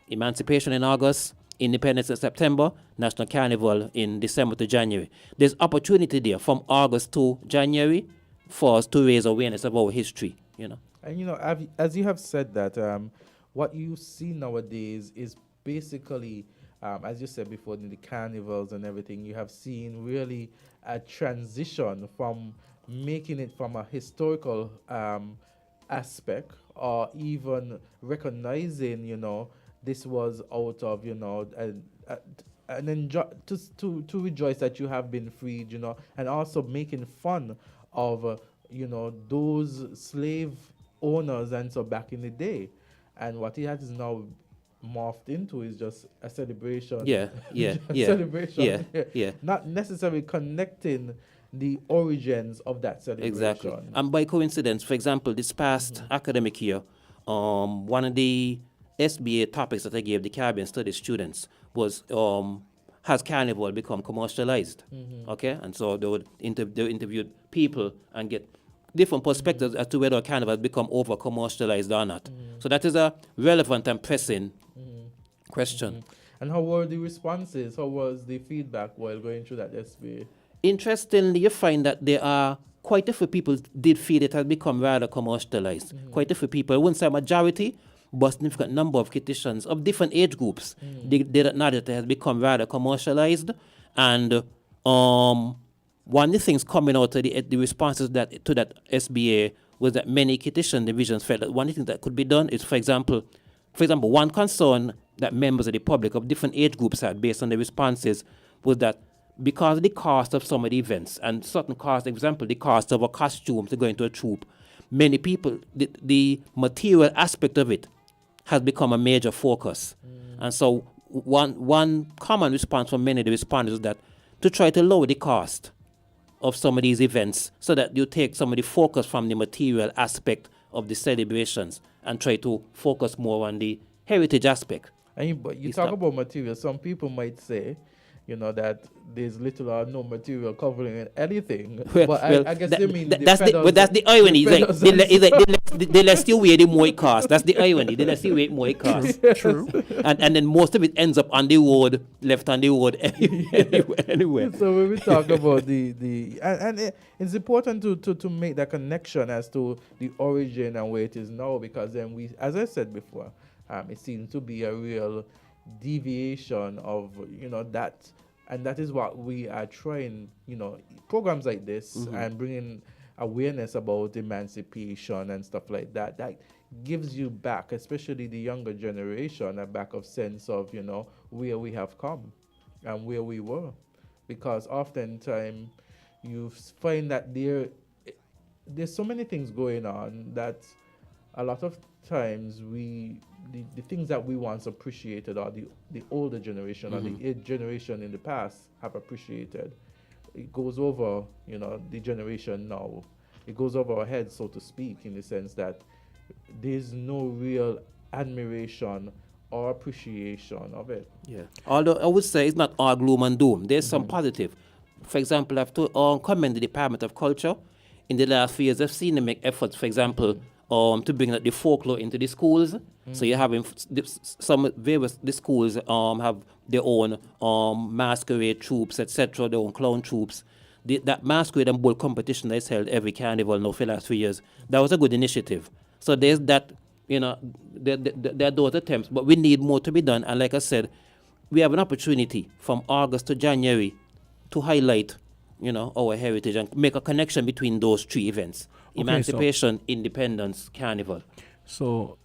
emancipation in August, independence in September, National Carnival in December to January. There's opportunity there from August to January for us to raise awareness of our history, And as you have said that, what you see nowadays is basically, as you said before, in the carnivals and everything, you have seen really a transition from making it from a historical aspect, or even recognizing, this was out of, and enjoy to rejoice that you have been freed, and also making fun of, those slave owners and so back in the day. And what it has now morphed into is just a celebration. Yeah. Celebration. Yeah. Not necessarily connecting the origins of that celebration. Exactly. And by coincidence, for example, this past academic year, one of the SBA topics that I gave the Caribbean Studies students was has Carnival become commercialized? Okay, and so they would interview people and get different perspectives as to whether Carnival has become over commercialized or not. So that is a relevant and pressing question. And how were the responses? How was the feedback while going through that SBA? Interestingly, you find that there are quite a few people did feel it has become rather commercialized. Quite a few people, I wouldn't say a majority, but a significant number of kitchens of different age groups did acknowledge that it has become rather commercialized. And one of the things coming out of the responses to that SBA was that many kitchen divisions felt that one of the things that could be done is, for example, one concern that members of the public of different age groups had based on the responses was that because of the cost of some of the events and certain costs, for example, the cost of a costume to go into a troop, many people, the material aspect of it has become a major focus. And so one common response from many of the respondents is that to try to lower the cost of some of these events so that you take some of the focus from the material aspect of the celebrations and try to focus more on the heritage aspect. But you talk about material. Some people might say, that there's little or no material covering anything. But I guess they mean that's the irony. They let you weigh the more it costs. That's the irony. They let you weigh more it costs. True. And then most of it ends up on the road, left on the road anyway. So when we talk about it's important to make that connection as to the origin and where it is now, because then as I said before, it seems to be a real deviation of that, and that is what we are trying, programs like this and bringing awareness about emancipation and stuff like that gives you back, especially the younger generation, a back of sense of where we have come and where we were, because oftentimes you find that there's so many things going on that a lot of times the things that we once appreciated, or the older generation or the generation in the past have appreciated, it goes over, the generation now. It goes over our heads, so to speak, in the sense that there's no real admiration or appreciation of it. Yeah. Although I would say it's not all gloom and doom. There's some positive. For example, I have to commend the Department of Culture. In the last few years, I've seen them make efforts, for example, to bring the folklore into the schools. So you're having the schools have their own masquerade troops, etc., their own clown troops. That masquerade and bull competition that's held every carnival now for the last 3 years, that was a good initiative. So there's that, there are those attempts, but we need more to be done. And like I said, we have an opportunity from August to January to highlight, our heritage and make a connection between those three events. Emancipation, Independence, Carnival. So,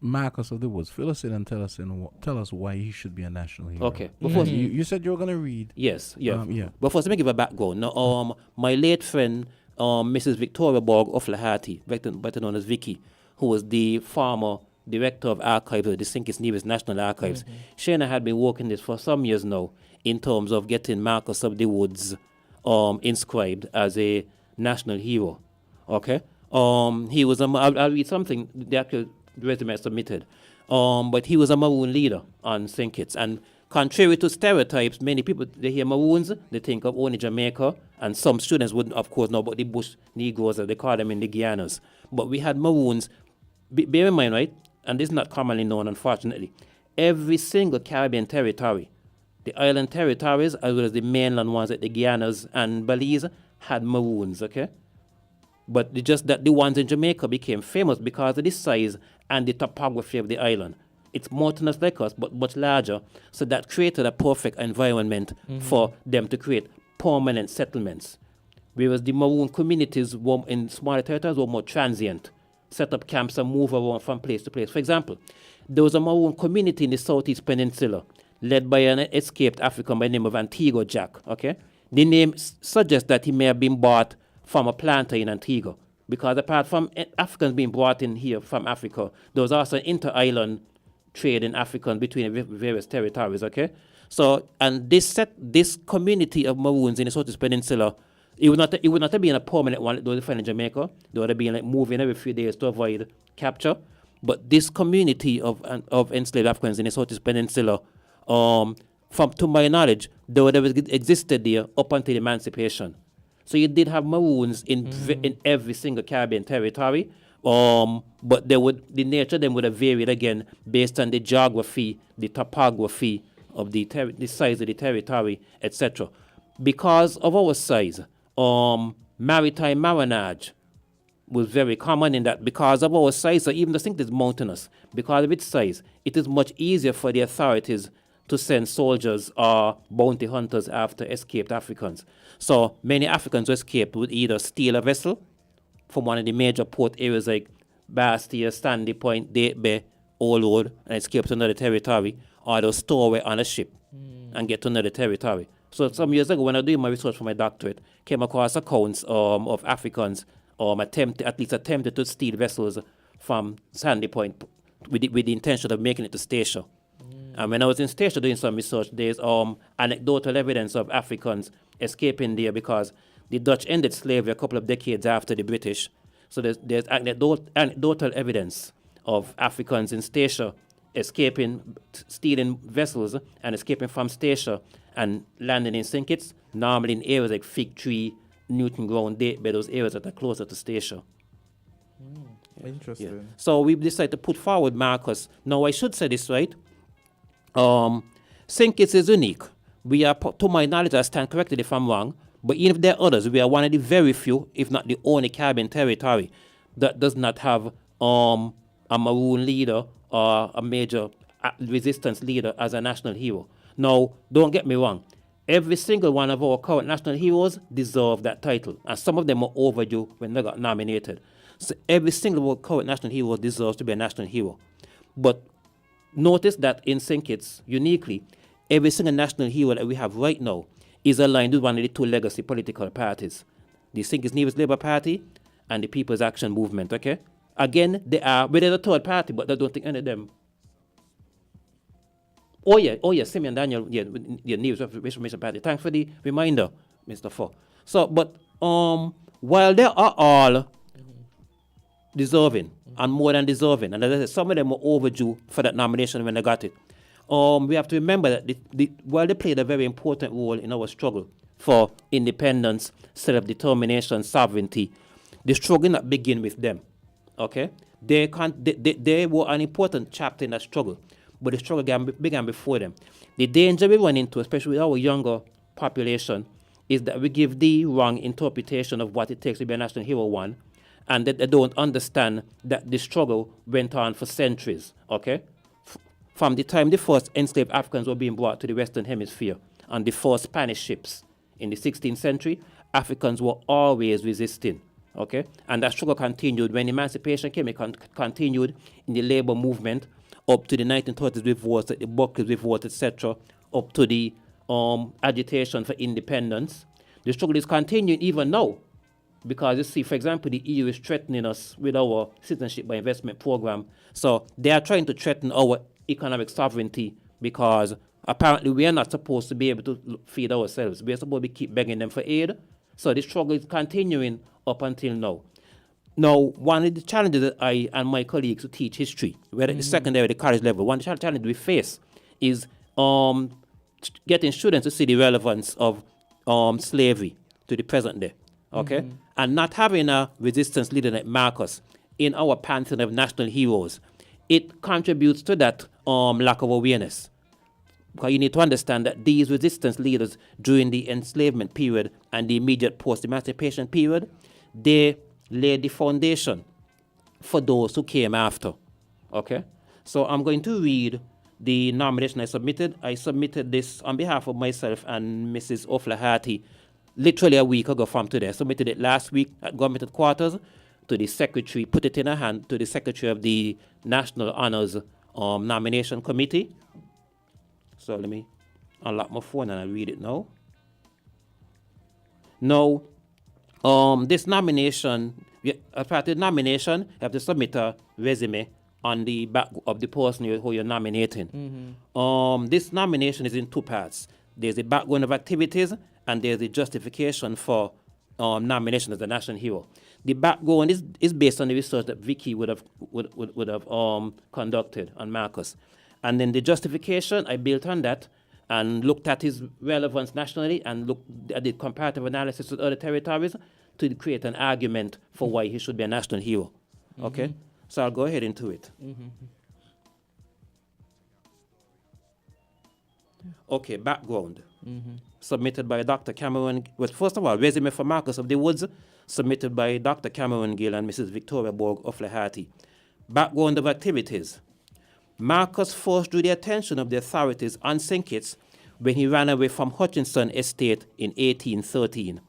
Marcus of the Woods, fill us in and tell us why he should be a national hero. Okay. Before you said you were going to read. Yes, yeah. But first, let me give a background. Now, my late friend, Mrs. Victoria Borg Oflaherty, better known as Vicky, who was the former director of archives of the St. Kitts Nevis National Archives, she and I had been working this for some years now in terms of getting Marcus of the Woods inscribed as a national hero. Okay? He was I'll read something, the actual resume submitted. But he was a Maroon leader on St. Kitts. And contrary to stereotypes, many people, they hear Maroons, they think of only Jamaica, and some students wouldn't, of course, know about the Bush Negroes, as they call them in the Guianas. But we had Maroons, bear in mind, right, and this is not commonly known, unfortunately, every single Caribbean territory, the island territories, as well as the mainland ones like the Guianas and Belize, had Maroons, okay? But just that the ones in Jamaica became famous because of the size and the topography of the island. It's mountainous like us, but much larger. So that created a perfect environment for them to create permanent settlements. Whereas the Maroon communities in smaller territories were more transient, set up camps and move around from place to place. For example, there was a Maroon community in the Southeast Peninsula led by an escaped African by the name of Antigua Jack, okay? The name suggests that he may have been bought from a planter in Antigua, because apart from Africans being brought in here from Africa, there was also inter-island trade in Africans between various territories, okay? So, and this community of Maroons in the Southeast Peninsula, it would not have been a permanent one. They would find in Jamaica. They would have been like moving every few days to avoid capture. But this community of enslaved Africans in the Southeast Peninsula, to my knowledge, they would have existed there up until emancipation. So you did have Maroons in every single Caribbean territory, but the nature of them would have varied again based on the geography, the topography of the size of the territory, etc. Because of our size, maritime marronage was very common in that because of our size, or even the thing is mountainous, because of its size, it is much easier for the authorities to send soldiers or bounty hunters after escaped Africans. So many Africans who escaped would either steal a vessel from one of the major port areas like Bastia, Sandy Point, Date Bay, Old Road, and escape to another territory, or they'll store away on a ship and get to another territory. So some years ago, when I was doing my research for my doctorate, came across accounts of Africans at least attempted to steal vessels from Sandy Point with the intention of making it to Statia. And when I was in Statia doing some research, there's anecdotal evidence of Africans escaping there because the Dutch ended slavery a couple of decades after the British. So there's anecdotal evidence of Africans in Statia escaping, stealing vessels and escaping from Statia and landing in St. Kitts, normally in areas like Fig Tree, Newton Ground, Date Bay, those areas that are closer to Statia. Interesting. Yeah. So we decided to put forward Marcus. Now I should say this, right? St. Kitts is unique. We are, to my knowledge, I stand corrected if I'm wrong, but even if there are others, we are one of the very few, if not the only Caribbean territory that does not have a Maroon leader or a major resistance leader as a national hero. Now, don't get me wrong. Every single one of our current national heroes deserve that title, and some of them are overdue when they got nominated. So every single one of our current national hero deserves to be a national hero. But notice that in St. Kitts, uniquely, every single national hero that we have right now is aligned with one of the two legacy political parties, the St. Kitts Nevis Labour Party and the People's Action Movement, okay? Again, they are, but they're the third party, but I don't think any of them. Oh yeah, Simeon Daniel, Nevis Reformation Party. Thanks for the reminder, Mr. Fo. So, but while they are all deserving and more than deserving, and as I said, some of them were overdue for that nomination when they got it. We have to remember that while they played a very important role in our struggle for independence, self-determination, sovereignty, the struggle did not begin with them. Okay, they were an important chapter in that struggle, but the struggle began before them. The danger we run into, especially with our younger population, is that we give the wrong interpretation of what it takes to be a national hero, one, and that they don't understand that the struggle went on for centuries, okay? From the time the first enslaved Africans were being brought to the Western Hemisphere on the first Spanish ships in the 16th century, Africans were always resisting, okay? And that struggle continued. When emancipation came, it continued in the labor movement up to the 1930s revolt, the Buckley's revolt, etc., up to the agitation for independence. The struggle is continuing even now because, you see, for example, the EU is threatening us with our citizenship by investment program. So they are trying to threaten our economic sovereignty because apparently we are not supposed to be able to feed ourselves. We are supposed to keep begging them for aid. So the struggle is continuing up until now. Now, one of the challenges that I and my colleagues who teach history, whether at the secondary or the college level, one of the challenges we face is getting students to see the relevance of slavery to the present day, okay? And not having a resistance leader like Marcus in our pantheon of national heroes, it contributes to that lack of awareness. Because you need to understand that these resistance leaders during the enslavement period and the immediate post-emancipation period, they laid the foundation for those who came after, okay? So I'm going to read the nomination I submitted. I submitted this on behalf of myself and Mrs. O'Flaherty literally a week ago from today. I submitted it last week at government headquarters to the secretary, put it in her hand to the secretary of the National Honors Nomination Committee. So let me unlock my phone and I'll read it now. Now, this nomination, as part of the nomination, you have to submit a resume on the back of the person who you're nominating. This nomination is in two parts. There's the background of activities and there's the justification for nomination as a national hero. The background is based on the research that Vicky would have conducted on Marcus. And then the justification, I built on that and looked at his relevance nationally and looked at the comparative analysis with other territories to create an argument for why he should be a national hero. Okay? So I'll go ahead into it. Okay, background. submitted by Dr. Cameron. Well, first of all, resume for Marcus of the Woods, submitted by Dr. Cameron Gill and Mrs. Victoria Borg of Lahati. Background of activities. Marcus first drew the attention of the authorities on St. Kitts when he ran away from Hutchinson Estate in 1813.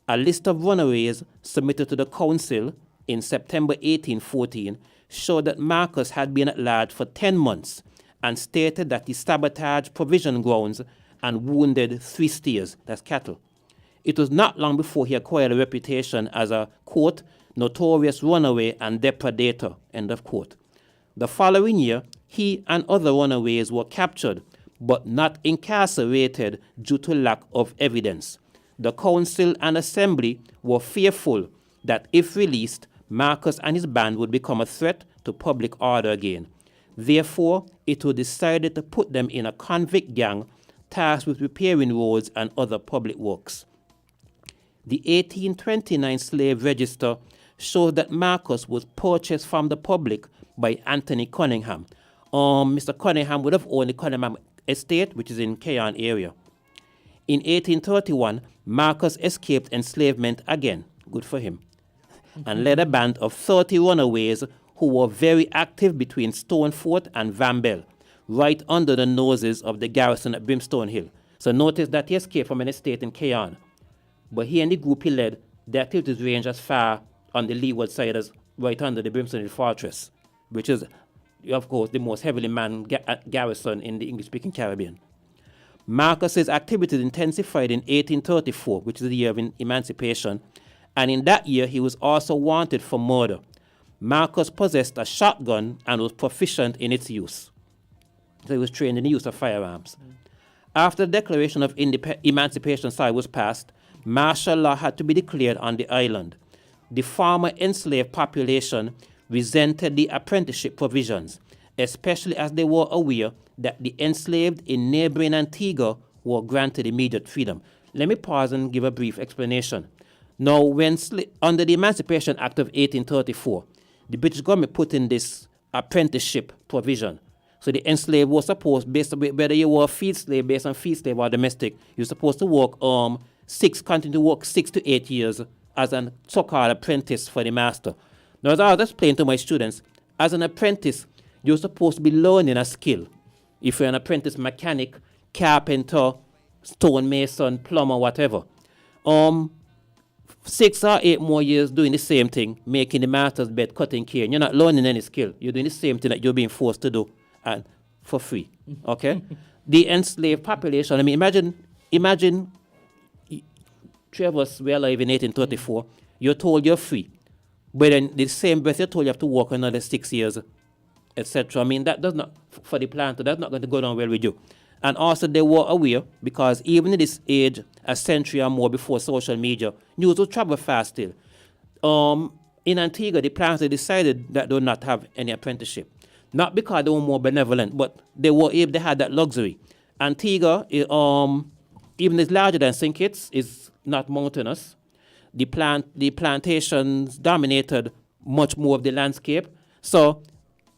A list of runaways submitted to the council in September 1814 showed that Marcus had been at large for 10 months and stated that he sabotaged provision grounds and wounded 3 steers, that's cattle. It was not long before he acquired a reputation as a, quote, notorious runaway and depredator, end of quote. The following year, he and other runaways were captured, but not incarcerated due to lack of evidence. The council and assembly were fearful that if released, Marcus and his band would become a threat to public order again. Therefore, it was decided to put them in a convict gang tasked with repairing roads and other public works. The 1829 slave register shows that Marcus was purchased from the public by Anthony Cunningham. Mr. Cunningham would have owned the Cunningham estate, which is in Keyon area. In 1831, Marcus escaped enslavement again, good for him, and led a band of 30 runaways who were very active between Stonefort and Vambell, right under the noses of the garrison at Brimstone Hill. So notice that he escaped from an estate in Keyon, but he and the group he led, the activities range as far on the leeward side as right under the Brimstone Hill Fortress, which is, of course, the most heavily manned garrison in the English-speaking Caribbean. Marcus's activities intensified in 1834, which is the year of emancipation, and in that year he was also wanted for murder. Marcus possessed a shotgun and was proficient in its use. So he was trained in the use of firearms. After the Declaration of Emancipation was passed, martial law had to be declared on the island. The former enslaved population resented the apprenticeship provisions, especially as they were aware that the enslaved in neighboring Antigua were granted immediate freedom. Let me pause and give a brief explanation. Now, when under the Emancipation Act of 1834, the British government put in this apprenticeship provision. So the enslaved was supposed, based on whether you were a field slave, based on field slave or domestic, you're supposed to work continue to work 6 to 8 years as an so-called apprentice for the master. Now, as I was explaining to my students, as an apprentice, you're supposed to be learning a skill. If you're an apprentice mechanic, carpenter, stonemason, plumber, whatever. 6 or 8 more years doing the same thing, making the master's bed, cutting cane. You're not learning any skill. You're doing the same thing that you're being forced to do and for free. Okay? The enslaved population, I mean, imagine 3 of us were alive in 1834. You're told you're free. But then the same breath you're told you have to work another 6 years, etc. I mean, that does not, for the planter, that's not going to go down well with you. And also they were aware, because even in this age, a century or more before social media, news would travel fast still. In Antigua, the planters decided that they would not have any apprenticeship. Not because they were more benevolent, but they had that luxury. Antigua, even is larger than St. Kitts, is not mountainous. The plantations dominated much more of the landscape. So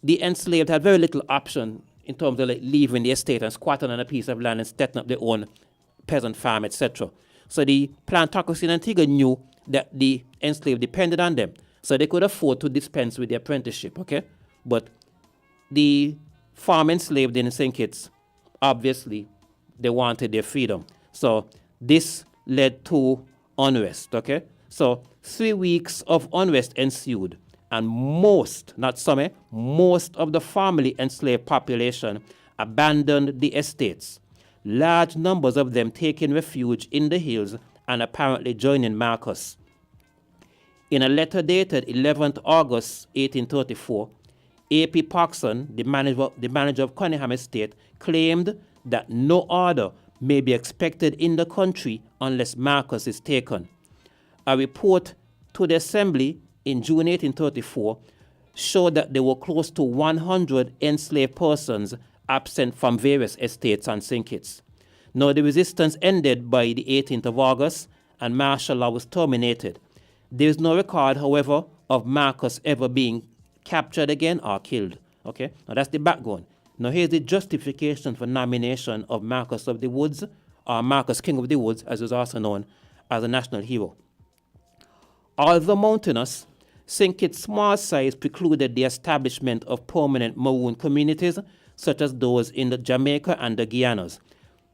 the enslaved had very little option in terms of like leaving the estate and squatting on a piece of land and setting up their own peasant farm, etc. So the plantocracy in Antigua knew that the enslaved depended on them. So they could afford to dispense with the apprenticeship, okay? But the farm enslaved in St. Kitts, obviously, they wanted their freedom. So this led to unrest, okay? So 3 weeks of unrest ensued, and most of the formerly enslaved population abandoned the estates, large numbers of them taking refuge in the hills and apparently joining Marcus. In a letter dated 11th August 1834, A.P. Parkson, the manager of Cunningham Estate, claimed that no order may be expected in the country unless Marcus is taken. A report to the Assembly in June 1834 showed that there were close to 100 enslaved persons absent from various estates on St. Kitts. Now, the resistance ended by the 18th of August and martial law was terminated. There is no record, however, of Marcus ever being captured again or killed. Okay, now that's the background. Now here's the justification for nomination of Marcus of the Woods or Marcus King of the Woods, as he was also known as a national hero. Although mountainous, St. Kitts' small size precluded the establishment of permanent Maroon communities, such as those in the Jamaica and the Guianas.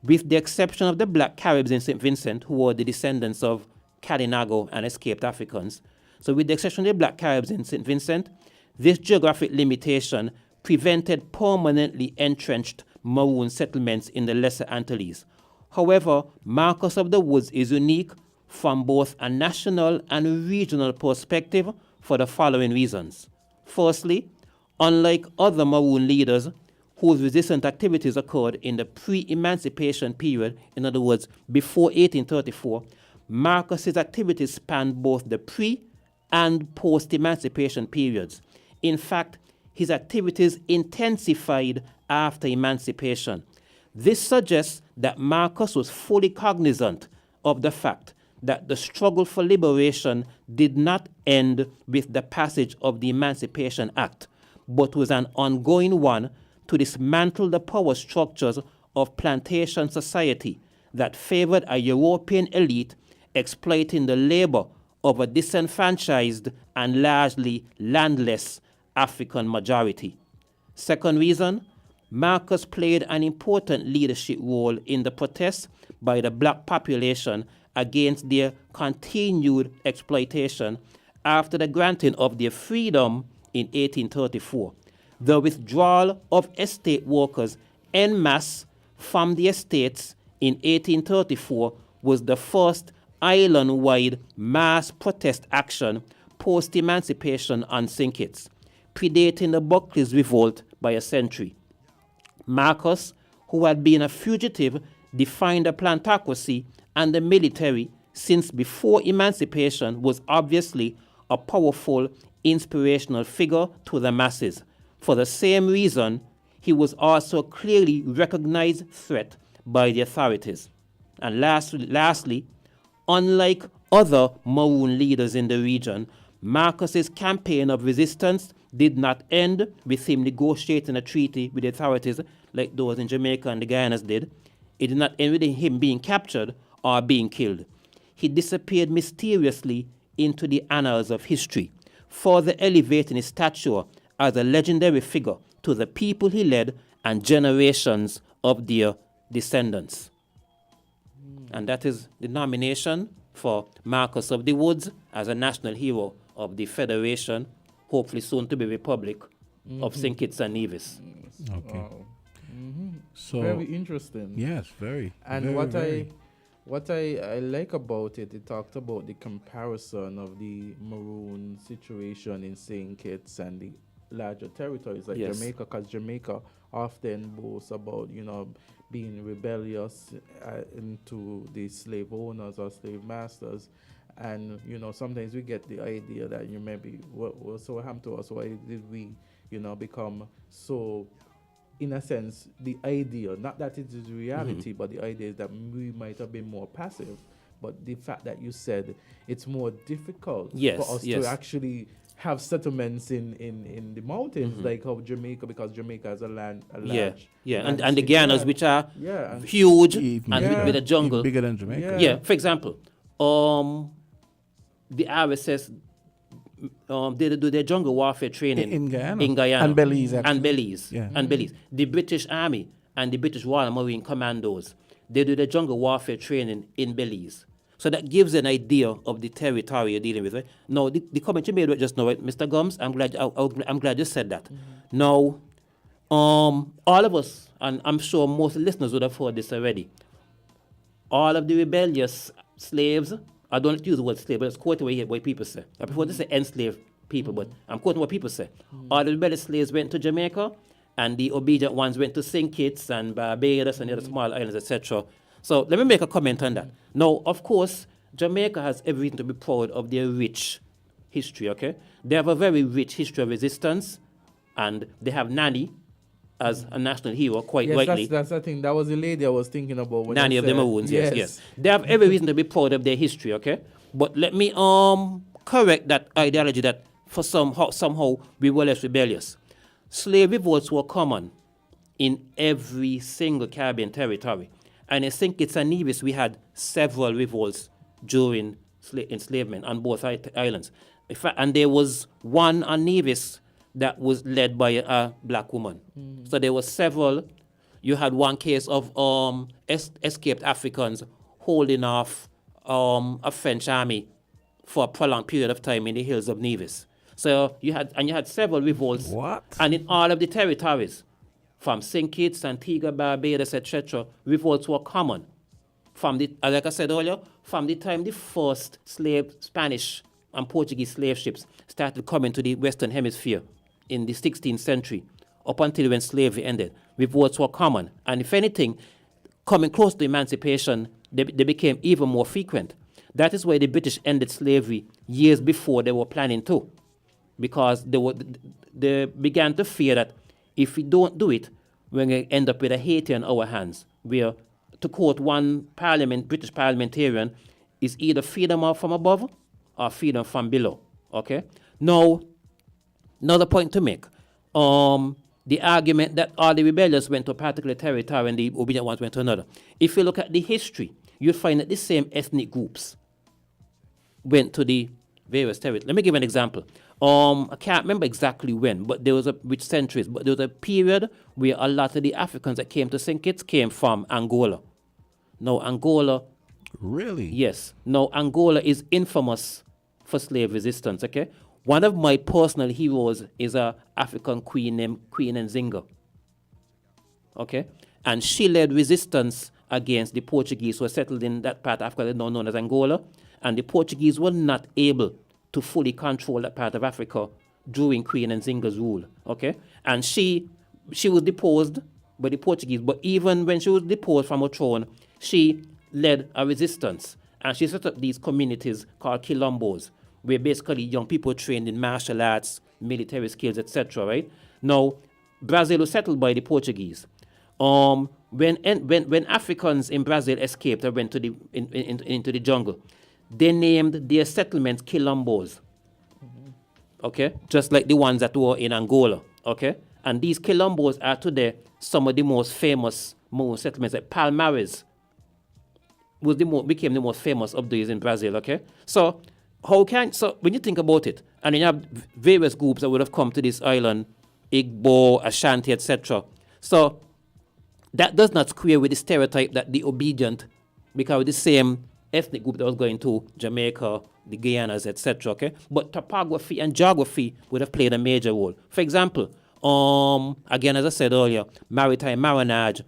With the exception of the Black Caribs in St. Vincent, who were the descendants of Kalinago and escaped Africans. So with the exception of the Black Caribs in St. Vincent, this geographic limitation prevented permanently entrenched Maroon settlements in the Lesser Antilles. However, Marcus of the Woods is unique from both a national and regional perspective for the following reasons. Firstly, unlike other Maroon leaders whose resistance activities occurred in the pre-emancipation period, in other words, before 1834, Marcus's activities spanned both the pre- and post-emancipation periods. In fact, his activities intensified after emancipation. This suggests that Marcus was fully cognizant of the fact that the struggle for liberation did not end with the passage of the Emancipation Act, but was an ongoing one to dismantle the power structures of plantation society that favored a European elite exploiting the labor of a disenfranchised and largely landless African majority. Second reason, Marcus played an important leadership role in the protests by the black population against their continued exploitation after the granting of their freedom in 1834. The withdrawal of estate workers en masse from the estates in 1834 was the first island-wide mass protest action post-emancipation on St. Kitts, predating the Buckley's revolt by a century. Marcus, who had been a fugitive, defined the plantocracy and the military since before emancipation, was obviously a powerful, inspirational figure to the masses. For the same reason, he was also a clearly recognized threat by the authorities. And lastly, unlike other Maroon leaders in the region, Marcus's campaign of resistance did not end with him negotiating a treaty with the authorities like those in Jamaica and the Guianas did. It did not end with him being captured or being killed. He disappeared mysteriously into the annals of history, further elevating his stature as a legendary figure to the people he led and generations of their descendants. And that is the nomination for Marcus of the Woods as a national hero of the Federation, hopefully soon to be Republic of St. Kitts and Nevis. Okay. Wow. So Very interesting. yes, very. And very, what I like about it, it talked about the comparison of the Maroon situation in St. Kitts and the larger territories like Yes. Jamaica, because Jamaica often boasts about, being rebellious into the slave owners or slave masters. And, sometimes we get the idea that maybe what so happened to us? Why did we, become so, in a sense, the idea, not that it is reality, but the idea is that we might have been more passive. But the fact that you said it's more difficult for us to actually have settlements in the mountains, like how Jamaica, because Jamaica has a large and the Guianas, which are huge and with a jungle. bigger than Jamaica. Yeah, for example, the RSS, they do their jungle warfare training in Guyana. And Belize, actually. And Belize. Yeah. And Belize. The British Army and the British Royal Marine Commandos, they do their jungle warfare training in Belize. So that gives an idea of the territory you're dealing with. Right? Now, the comment you made just now, right, Mr. Gumbs, I'm glad you said that. Now, all of us, and I'm sure most listeners would have heard this already, all of the rebellious slaves, I don't use the word slave, but it's quoting what people say. I prefer to say enslaved people, but I'm quoting what people say. All the rebellious slaves went to Jamaica, and the obedient ones went to St. Kitts and Barbados and the other small islands, etc. So let me make a comment on that. Now, of course, Jamaica has every reason to be proud of their rich history, okay? They have a very rich history of resistance, and they have Nani as a national hero, quite rightly. That's the thing. That was the lady I was thinking about. When Nani I of the said, Maroons, yes. They have every reason to be proud of their history, okay? But let me correct that ideology that for somehow we were less rebellious. Slave revolts were common in every single Caribbean territory. And in St. Kitts and Nevis, we had several revolts during enslavement on both islands. In fact, and there was one on Nevis that was led by a black woman. So there were several. You had one case of escaped Africans holding off a French army for a prolonged period of time in the hills of Nevis. So you had several revolts. What? And in all of the territories, from St. Kitts, Antigua, Barbados, etc., revolts were common. Like I said earlier, from the time the first Spanish and Portuguese slave ships started coming to the Western Hemisphere in the 16th century, up until when slavery ended, revolts were common. And if anything, coming close to emancipation, they became even more frequent. That is why the British ended slavery years before they were planning to, because they began to fear that if we don't do it, we're going to end up with a Haiti on our hands, where, to quote one British parliamentarian, is either freedom from above or freedom from below. Okay? Now, another point to make. The argument that all the rebellious went to a particular territory and the obedient ones went to another. If you look at the history, you'll find that the same ethnic groups went to the various territories. Let me give an example. I can't remember exactly when, but there was which centuries, but there was a period where a lot of the Africans that came to St. Kitts came from Angola. Now, Angola... Really? Yes. Now, Angola is infamous for slave resistance, okay? One of my personal heroes is a African queen named Queen Nzinga, okay? And she led resistance against the Portuguese who were settled in that part of Africa now known as Angola, and the Portuguese were not able to fully control that part of Africa during Queen Nzinga's rule, okay? And she was deposed by the Portuguese, but even when she was deposed from her throne, she led a resistance, and she set up these communities called quilombos, where basically young people trained in martial arts, military skills, etc., right? Now, Brazil was settled by the Portuguese. When Africans in Brazil escaped or went to into the jungle, they named their settlements quilombos, okay? Just like the ones that were in Angola, okay? And these quilombos are today some of the most famous settlements, like Palmares became the most famous of these in Brazil, okay? So when you think about it, and you have various groups that would have come to this island, Igbo, Ashanti, etc. So that does not square with the stereotype that the obedient, because the same ethnic group that was going to Jamaica, the Guyanas, etc. Okay, but topography and geography would have played a major role. For example, again, as I said earlier, maritime marinage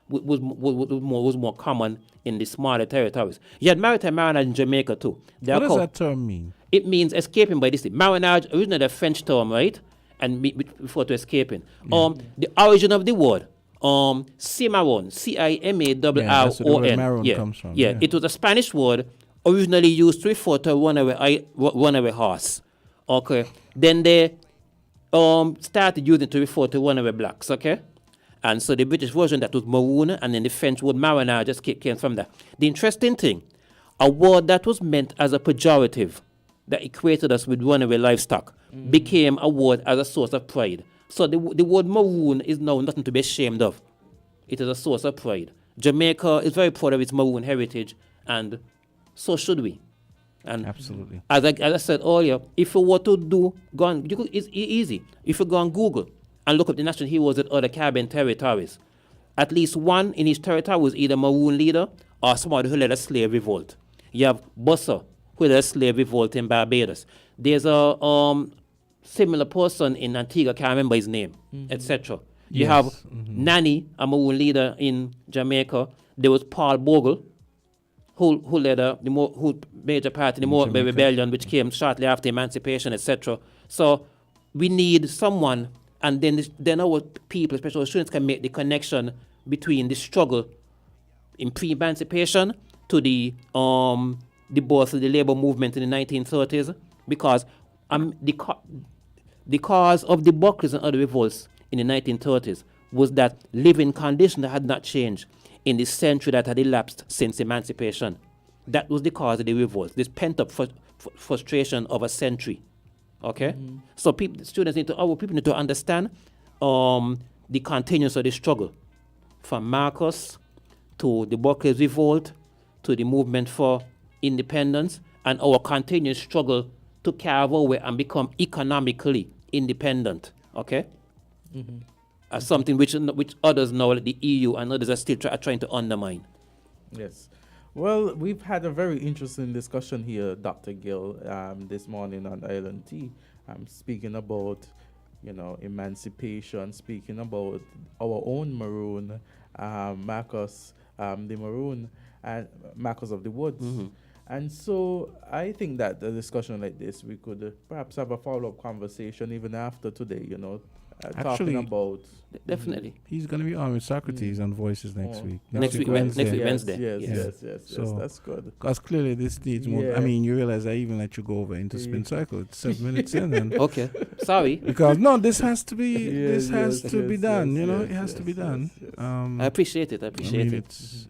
was more common in the smaller territories. You had maritime marinage in Jamaica too. What does that term mean? It means escaping by the sea. Marinage, originally a French term, right? And refer to escaping. Yeah. The origin of the word, cimarron, C-I-M-A-R-R-O-N. Yeah, comes from. Yeah, it was a Spanish word originally used to refer to a runaway horse. Okay. Then they started using it to refer to runaway blacks, okay? And so the British version, that was maroon, and then the French word marinage just came from that. The interesting thing, a word that was meant as a pejorative, that equated us with runaway livestock, became a word as a source of pride. So the word maroon is now nothing to be ashamed of. It is a source of pride. Jamaica is very proud of its maroon heritage, and so should we. And absolutely. As I said earlier, if you were to it's easy. If you go on Google and look up the national heroes at other Caribbean territories, at least one in each territory was either a maroon leader or somebody who led a slave revolt. You have Bussa, who led a slave revolt in Barbados. There's a similar person in Antigua, I can't remember his name, etc. You have Nani, a maroon leader in Jamaica. There was Paul Bogle, who led who major part in the Moreton Rebellion, which came shortly after emancipation, etc. So we need someone, and then our people, especially our students, can make the connection between the struggle in pre-emancipation to the birth of the labor movement in the 1930s, because the cause of the Buckley's and other revolts in the 1930s was that living conditions had not changed in the century that had elapsed since emancipation. That was the cause of the revolt, this pent-up frustration of a century. Okay? So students need to understand the continuance of the struggle from Marcus to the Workers' Revolt, to the movement for independence, and our continued struggle to carve our way and become economically independent, okay? As something which others know, like the EU and others are still trying to undermine. Yes. Well, we've had a very interesting discussion here, Dr. Gill, this morning on Island Tea. Speaking about, emancipation, speaking about our own maroon, Marcus, the maroon, and Marcus of the Woods. And so I think that a discussion like this, we could perhaps have a follow-up conversation even after today, Actually, talking about... Definitely. He's going to be on with Socrates on Voices next week. Next week Wednesday. Yes, So, that's good. Because clearly this needs more. Yeah. I mean, you realize I even let you go over into spin cycle. It's 7 minutes in. And Okay, sorry. Because, no, this has to be, Yes, be done, yes, it has to be done. I appreciate it.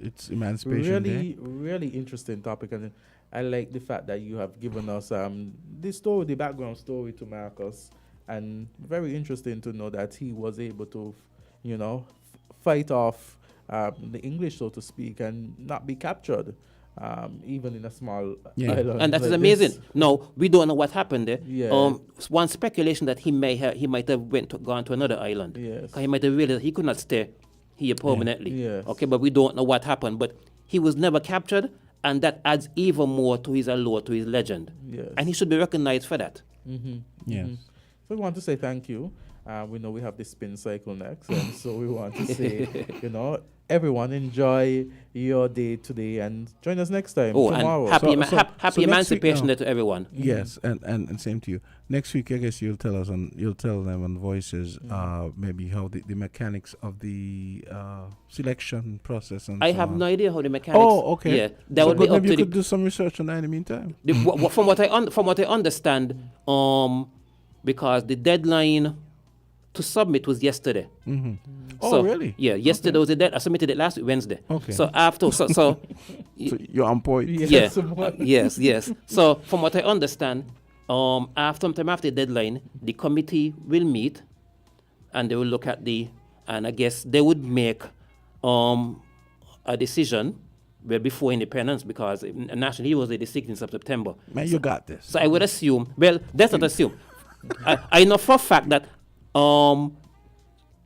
It's Emancipation Day. Really interesting topic, and I like the fact that you have given us the background story to Marcus, and very interesting to know that he was able to, fight off the English, so to speak, and not be captured, even in a small island. And that is like amazing. this. No, we don't know what happened there. Yeah. One speculation that he might have gone to another island. Yes. 'Cause he might have realized he could not stay here permanently. Yes. Okay, but we don't know what happened. But he was never captured, and that adds even more to his allure, to his legend. Yes. And he should be recognized for that. Yes. So we want to say thank you. We know we have the spin cycle next, and so we want to say, everyone enjoy your day today and join us next time tomorrow. And happy next Emancipation week, Day to everyone. Yes, and same to you. Next week, I guess you'll tell them on Voices, maybe how the mechanics of the selection process. And I so have on. no idea how the mechanics. Oh, okay. Yeah, that would be but up maybe to you the. could do some research on that in the meantime. From what I understand, because the deadline to submit was yesterday. Oh, really? Yeah, yesterday was the deadline. I submitted it last week, Wednesday. Okay. So after, So you're on point. Yes. So from what I understand, sometime after the deadline, the committee will meet, and they will look at and I guess they would make a decision before independence, because National Heroes Day is the 16th of September. Man, you got this. So I would assume, let's not assume. I know for a fact that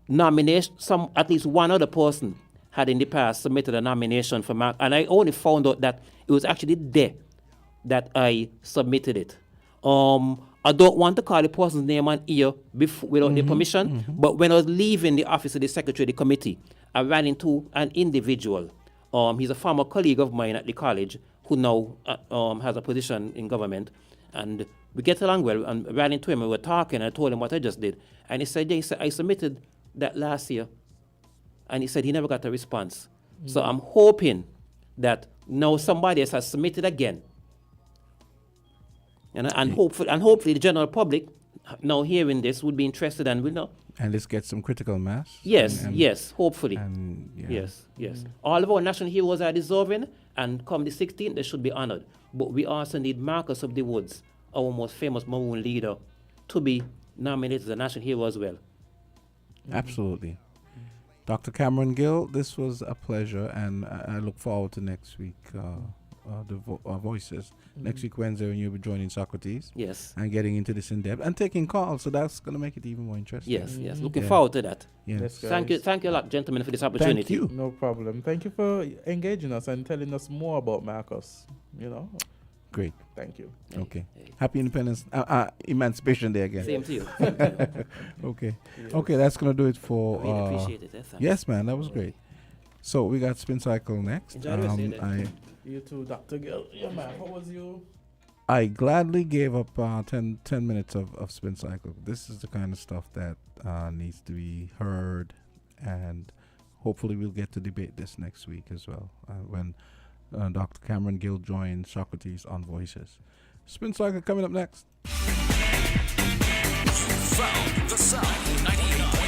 nomination, at least one other person had in the past submitted a nomination for Mark, and I only found out that it was actually there that I submitted it. I don't want to call the person's name on here without their permission, but when I was leaving the office of the secretary of the committee, I ran into an individual. He's a former colleague of mine at the college who now has a position in government, and we get along well, and ran into him, and we were talking, and I told him what I just did. And he said, I submitted that last year. And he said he never got a response. So I'm hoping that now somebody else has submitted again. And hopefully the general public, now hearing this, would be interested and will know. And let's get some critical mass. Yes, hopefully. And, yeah. Yes. All of our national heroes are deserving, and come the 16th, they should be honored. But we also need Marcus of the Woods, our most famous Maroon leader, to be nominated as a national hero as well. Absolutely. Dr. Cameron Gill, this was a pleasure, and I look forward to next week, Voices. Next week, Wednesday, when you'll be joining Socrates. Yes. And getting into this in depth and taking calls, so that's going to make it even more interesting. Yes. Looking forward to that. Yes. Thank you a lot, gentlemen, for this opportunity. Thank you. No problem. Thank you for engaging us and telling us more about Marcus. Great. Thank you. Okay. Happy Emancipation Day again. Same to you. Okay. Yes. Okay, that's going to do it for... Really appreciate it. Thanks. Yes, man, that was great. So we got Spin Cycle next. Enjoy the rest of your day. You too, Dr. Gill. Yeah, man. How was you? I gladly gave up 10 minutes of Spin Cycle. This is the kind of stuff that needs to be heard, and hopefully we'll get to debate this next week as well, when Dr. Cameron Gill joins Socrates on Voices. Spin Cycle coming up next. Found the sound 98.9.